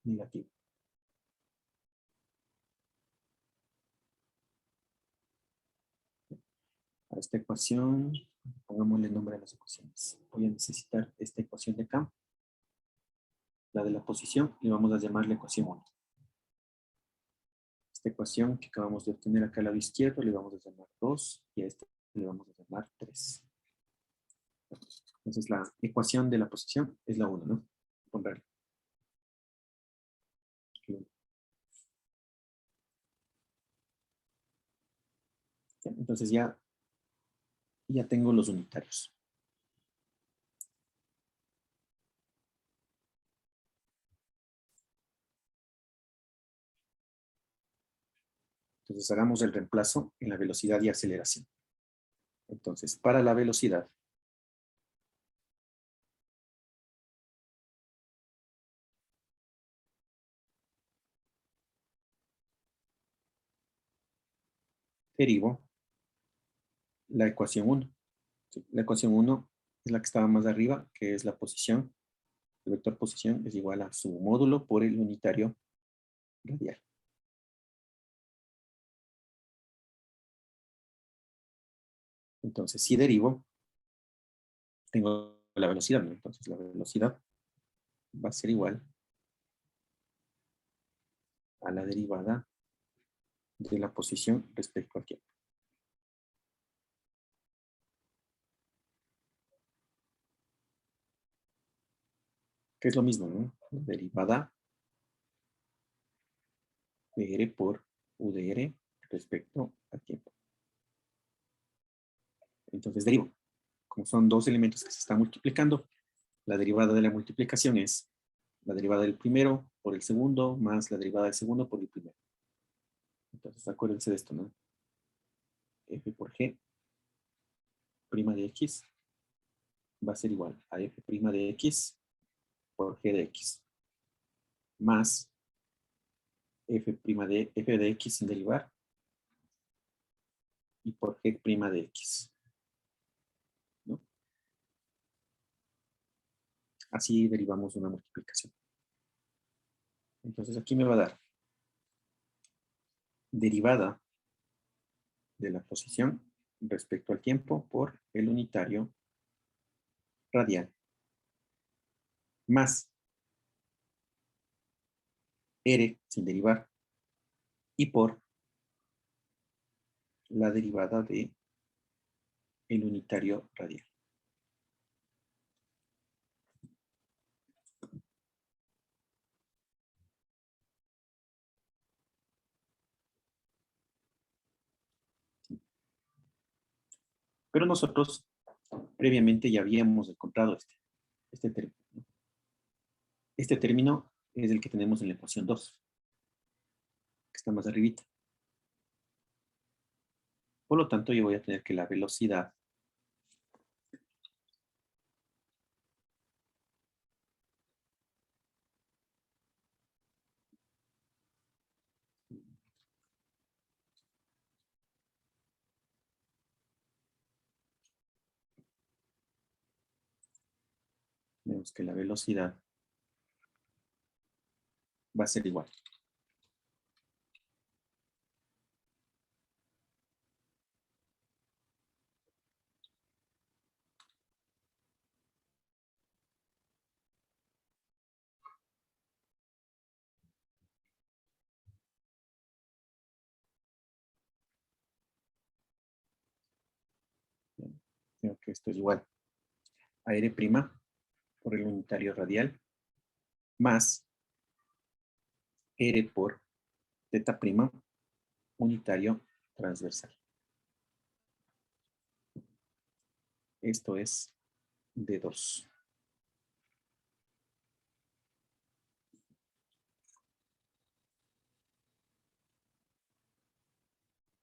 Negativo. A esta ecuación, pongámosle nombre a las ecuaciones. Voy a necesitar esta ecuación de acá, la de la posición, y vamos a llamarle ecuación 1. Esta ecuación que acabamos de obtener acá al lado izquierdo le vamos a llamar 2 y a esta le vamos a llamar 3. Entonces la ecuación de la posición es la 1, ¿no? Ponerla. Entonces ya tengo los unitarios. Entonces hagamos el reemplazo en la velocidad y aceleración. Entonces, para la velocidad, derivo la ecuación 1. ¿Sí? La ecuación 1 es la que estaba más arriba, que es la posición. El vector posición es igual a su módulo por el unitario radial. Entonces, si derivo, tengo la velocidad, ¿no? Entonces, la velocidad va a ser igual a la derivada de la posición respecto al tiempo. Que es lo mismo, ¿no? La derivada de R por U de R respecto al tiempo. Entonces, derivo. Como son dos elementos que se están multiplicando, la derivada de la multiplicación es la derivada del primero por el segundo más la derivada del segundo por el primero. Entonces, acuérdense de esto, ¿no? F por G prima de X va a ser igual a F prima de X por G de X más F de X sin derivar y por G prima de X. ¿No? Así derivamos una multiplicación. Entonces, aquí me va a dar derivada de la posición respecto al tiempo por el unitario radial más R sin derivar y por la derivada de el unitario radial. Pero nosotros previamente ya habíamos encontrado este término. Este término es el que tenemos en la ecuación 2, que está más arribita. Por lo tanto, yo voy a tener que la velocidad vemos que la velocidad va a ser igual. Creo que esto es igual a R' por el unitario radial más R por θ' unitario transversal. Esto es de 2.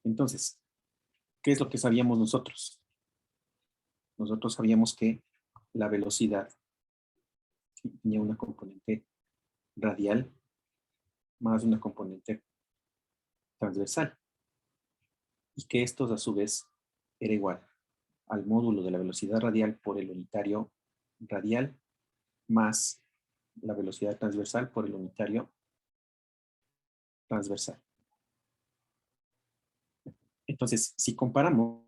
Entonces, ¿qué es lo que sabíamos nosotros? Nosotros sabíamos que la velocidad tenía una componente radial más una componente transversal. Y que estos a su vez era igual al módulo de la velocidad radial por el unitario radial más la velocidad transversal por el unitario transversal. Entonces, si comparamos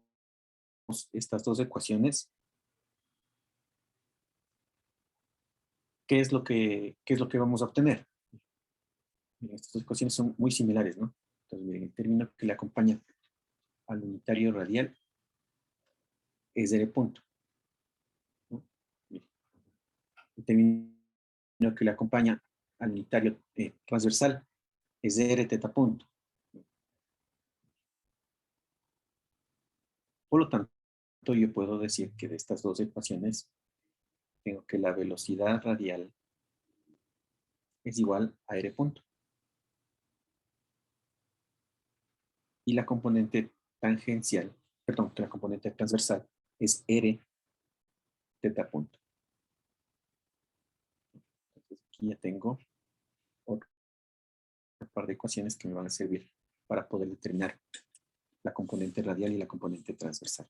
estas dos ecuaciones, ¿qué es lo que vamos a obtener? Miren, estas dos ecuaciones son muy similares, ¿no? Entonces, miren, el término que le acompaña al unitario radial es R punto, ¿no? Miren, el término que le acompaña al unitario transversal es R teta punto. Por lo tanto, yo puedo decir que de estas dos ecuaciones tengo que la velocidad radial es igual a R punto. Y la componente tangencial, perdón, la componente transversal es R teta punto. Entonces aquí ya tengo otro par de ecuaciones que me van a servir para poder determinar la componente radial y la componente transversal.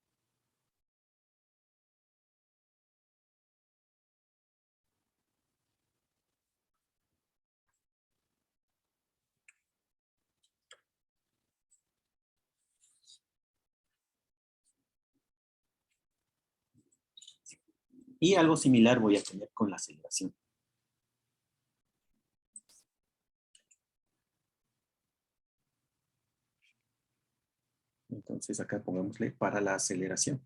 Y algo similar voy a tener con la aceleración. Entonces acá pongámosle para la aceleración.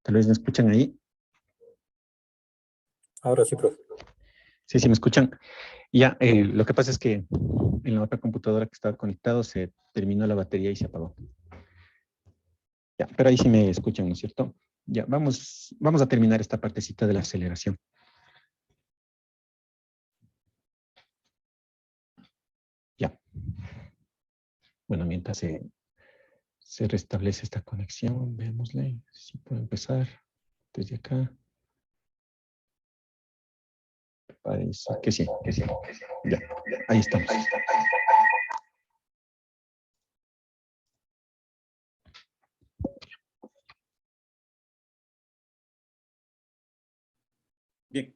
Tal vez me escuchan ahí. Ahora sí, profe. Sí, me escuchan. Ya, lo que pasa es que en la otra computadora que estaba conectado se terminó la batería y se apagó. Ya, pero ahí sí me escuchan, ¿no es cierto? Ya, vamos a terminar esta partecita de la aceleración. Ya. Bueno, mientras se restablece esta conexión, veámosle si puedo empezar desde acá. Parece que sí. Ya, ahí estamos. Bien.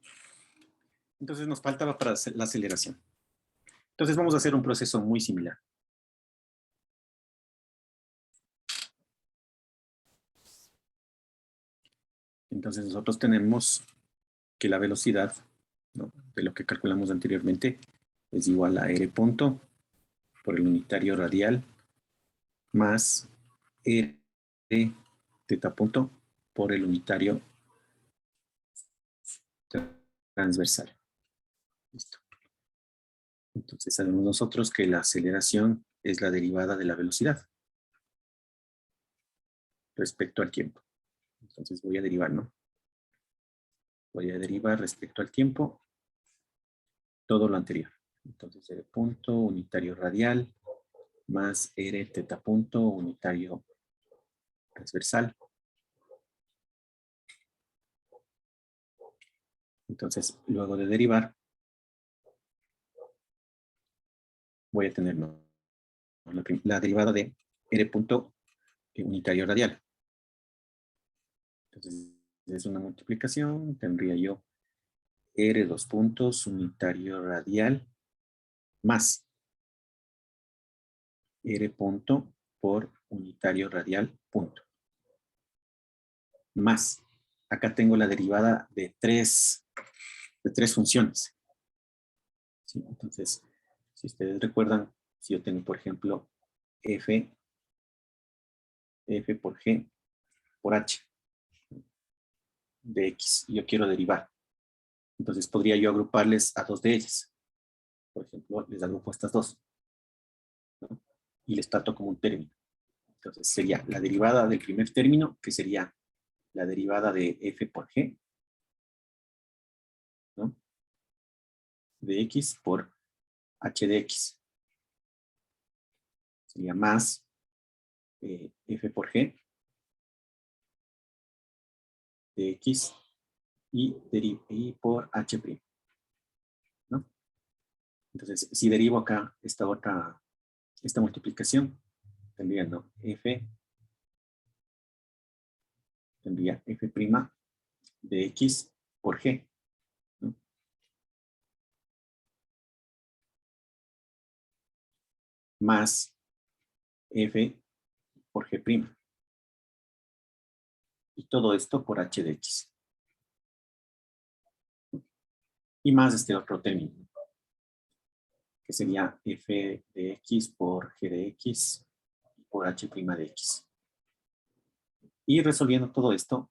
Entonces nos faltaba para la aceleración. Entonces vamos a hacer un proceso muy similar. Entonces nosotros tenemos que la velocidad, ¿no?, de lo que calculamos anteriormente es igual a R punto por el unitario radial más R teta punto por el unitario transversal. Listo. Entonces sabemos nosotros que la aceleración es la derivada de la velocidad respecto al tiempo. Entonces voy a derivar, ¿no? Voy a derivar respecto al tiempo todo lo anterior. Entonces R punto unitario radial más R teta punto unitario transversal. Entonces, luego de derivar, voy a tener, ¿no?, la derivada de R punto unitario radial. Entonces, es una multiplicación, tendría yo R dos puntos unitario radial más R punto por unitario radial punto. más. Acá tengo la derivada de tres funciones. ¿Sí? Entonces, si ustedes recuerdan, si yo tengo, por ejemplo, f por g por h de x, y yo quiero derivar. Entonces podría yo agruparles a dos de ellas. Por ejemplo, les agrupo estas dos, ¿no? Y les trato como un término. Entonces sería la derivada del primer término, que sería la derivada de f por g, ¿no? De x por h de x. Sería más f por g de x y por h', ¿no? Entonces, si derivo acá esta multiplicación, tendría, ¿no? Tendría f' de x por g, ¿no? Más f por g'. Y todo esto por h de x. Y más este otro término, que sería f de x por g de x por h' de x. Y resolviendo todo esto,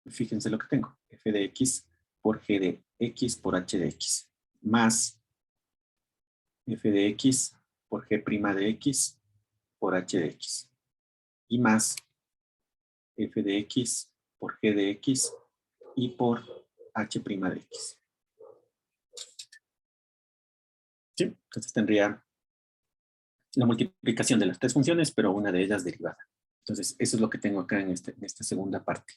fíjense lo que tengo. F de x por g de x por h de x. Más f de x por g' de x por h de x. Y más f de x por g de x y por h' de x. ¿Sí? Entonces tendría la multiplicación de las tres funciones, pero una de ellas derivada. Entonces, eso es lo que tengo acá en esta segunda parte.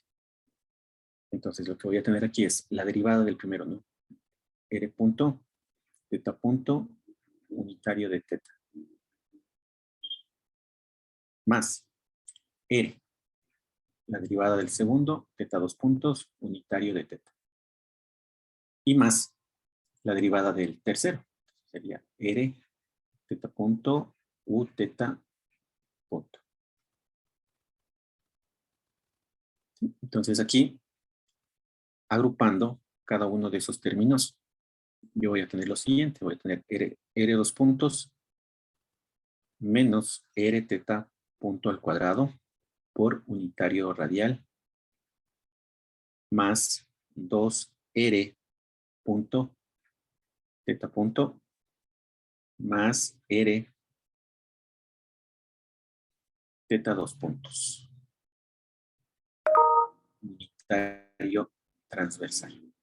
Entonces, lo que voy a tener aquí es la derivada del primero, ¿no? R punto, teta punto, unitario de teta. Más R, la derivada del segundo, teta dos puntos, unitario de teta. Y más la derivada del tercero. Sería R, teta punto, U teta punto. ¿Sí? Entonces aquí, agrupando cada uno de esos términos, yo voy a tener lo siguiente. Voy a tener R dos puntos menos R teta punto al cuadrado por unitario radial más 2R punto teta punto más R teta dos puntos. Unitario transversal.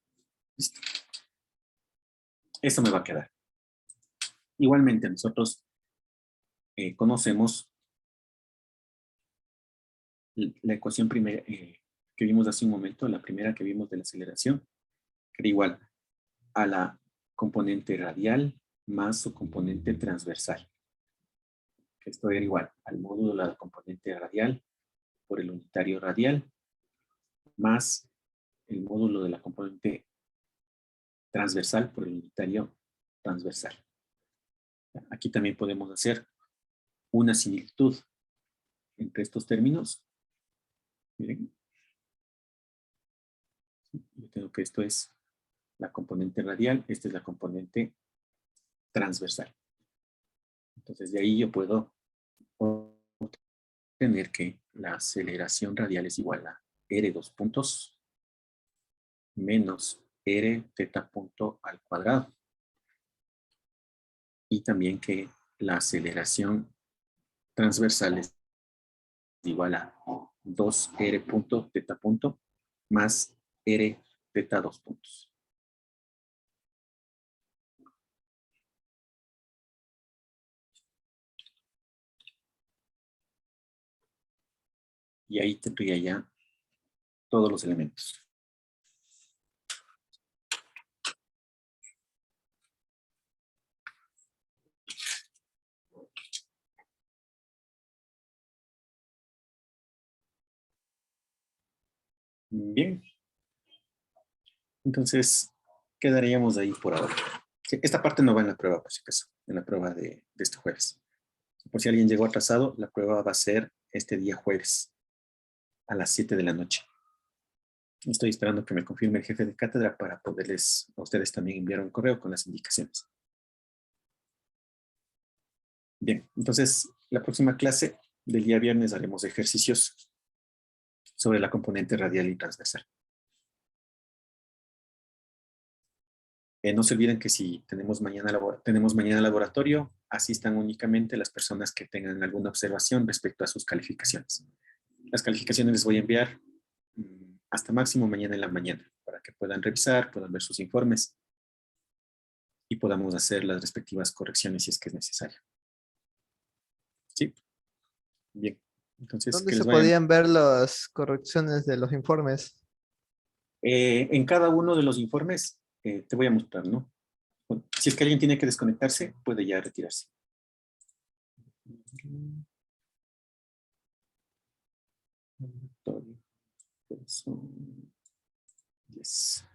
Listo. Eso me va a quedar. Igualmente nosotros conocemos la ecuación primera que vimos hace un momento, la primera que vimos de la aceleración, que era igual a la componente radial más su componente transversal. Esto era igual al módulo de la componente radial por el unitario radial más el módulo de la componente transversal por el unitario transversal. Aquí también podemos hacer una similitud entre estos términos. Miren. Yo tengo que esto es la componente radial, esta es la componente transversal. Entonces de ahí yo puedo obtener que la aceleración radial es igual a R dos puntos menos R teta punto al cuadrado. Y también que la aceleración transversal es igual a 2R punto teta punto más R teta dos puntos. Y ahí tendría ya todos los elementos. Bien. Entonces, quedaríamos ahí por ahora. Esta parte no va en la prueba, por si acaso, en la prueba de este jueves. Por si alguien llegó atrasado, la prueba va a ser este día jueves. a las 7 de la noche. Estoy esperando que me confirme el jefe de cátedra para poderles a ustedes también enviar un correo con las indicaciones. Bien, entonces la próxima clase del día viernes haremos ejercicios sobre la componente radial y transversal. No se olviden que si tenemos mañana laboratorio, asistan únicamente las personas que tengan alguna observación respecto a sus calificaciones. Las calificaciones les voy a enviar hasta máximo mañana en la mañana para que puedan revisar, puedan ver sus informes y podamos hacer las respectivas correcciones si es que es necesario. ¿Sí? Bien. Entonces, ¿Dónde que se les vaya- podían ver las correcciones de los informes? En cada uno de los informes te voy a mostrar, ¿no? Bueno, si es que alguien tiene que desconectarse, puede ya retirarse. Yes.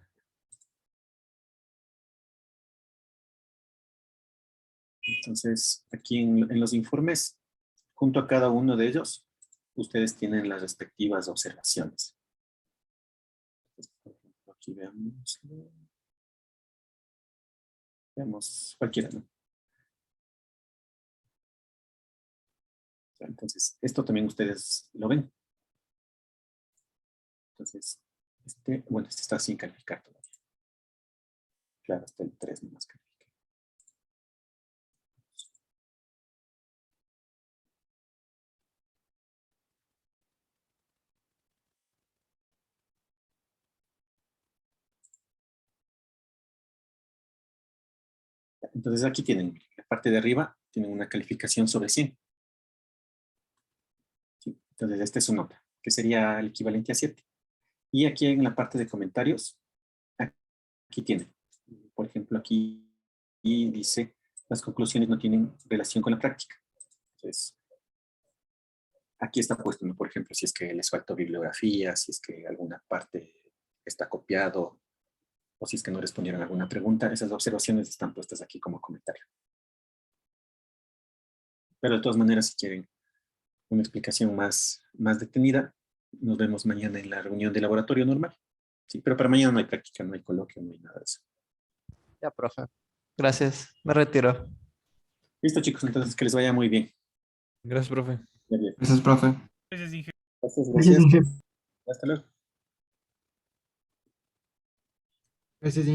Entonces, aquí en los informes, junto a cada uno de ellos, ustedes tienen las respectivas observaciones. Entonces, por ejemplo, aquí veamos cualquiera, ¿no? Entonces, esto también ustedes lo ven. Entonces, bueno, este está sin calificar todavía. Claro, hasta el 3 nomás califica. Entonces aquí tienen, la parte de arriba, tienen una calificación sobre 100. ¿Sí? Entonces esta es su nota, que sería el equivalente a 7. Y aquí en la parte de comentarios, aquí tienen. Por ejemplo, aquí dice, las conclusiones no tienen relación con la práctica. Entonces, aquí está puesto, ¿no? Por ejemplo, si es que les faltó bibliografía, si es que alguna parte está copiado, o si es que no respondieron a alguna pregunta, esas observaciones están puestas aquí como comentario. Pero de todas maneras, si quieren una explicación más detenida, nos vemos mañana en la reunión de laboratorio normal. Sí, pero para mañana no hay práctica, no hay coloquio, no hay nada de eso. Ya, profe. Gracias. Me retiro. Listo, chicos, entonces que les vaya muy bien. Gracias, profe. Ya bien. Gracias, profe. Gracias, Gracias, gracias. Inge. Hasta luego. Gracias,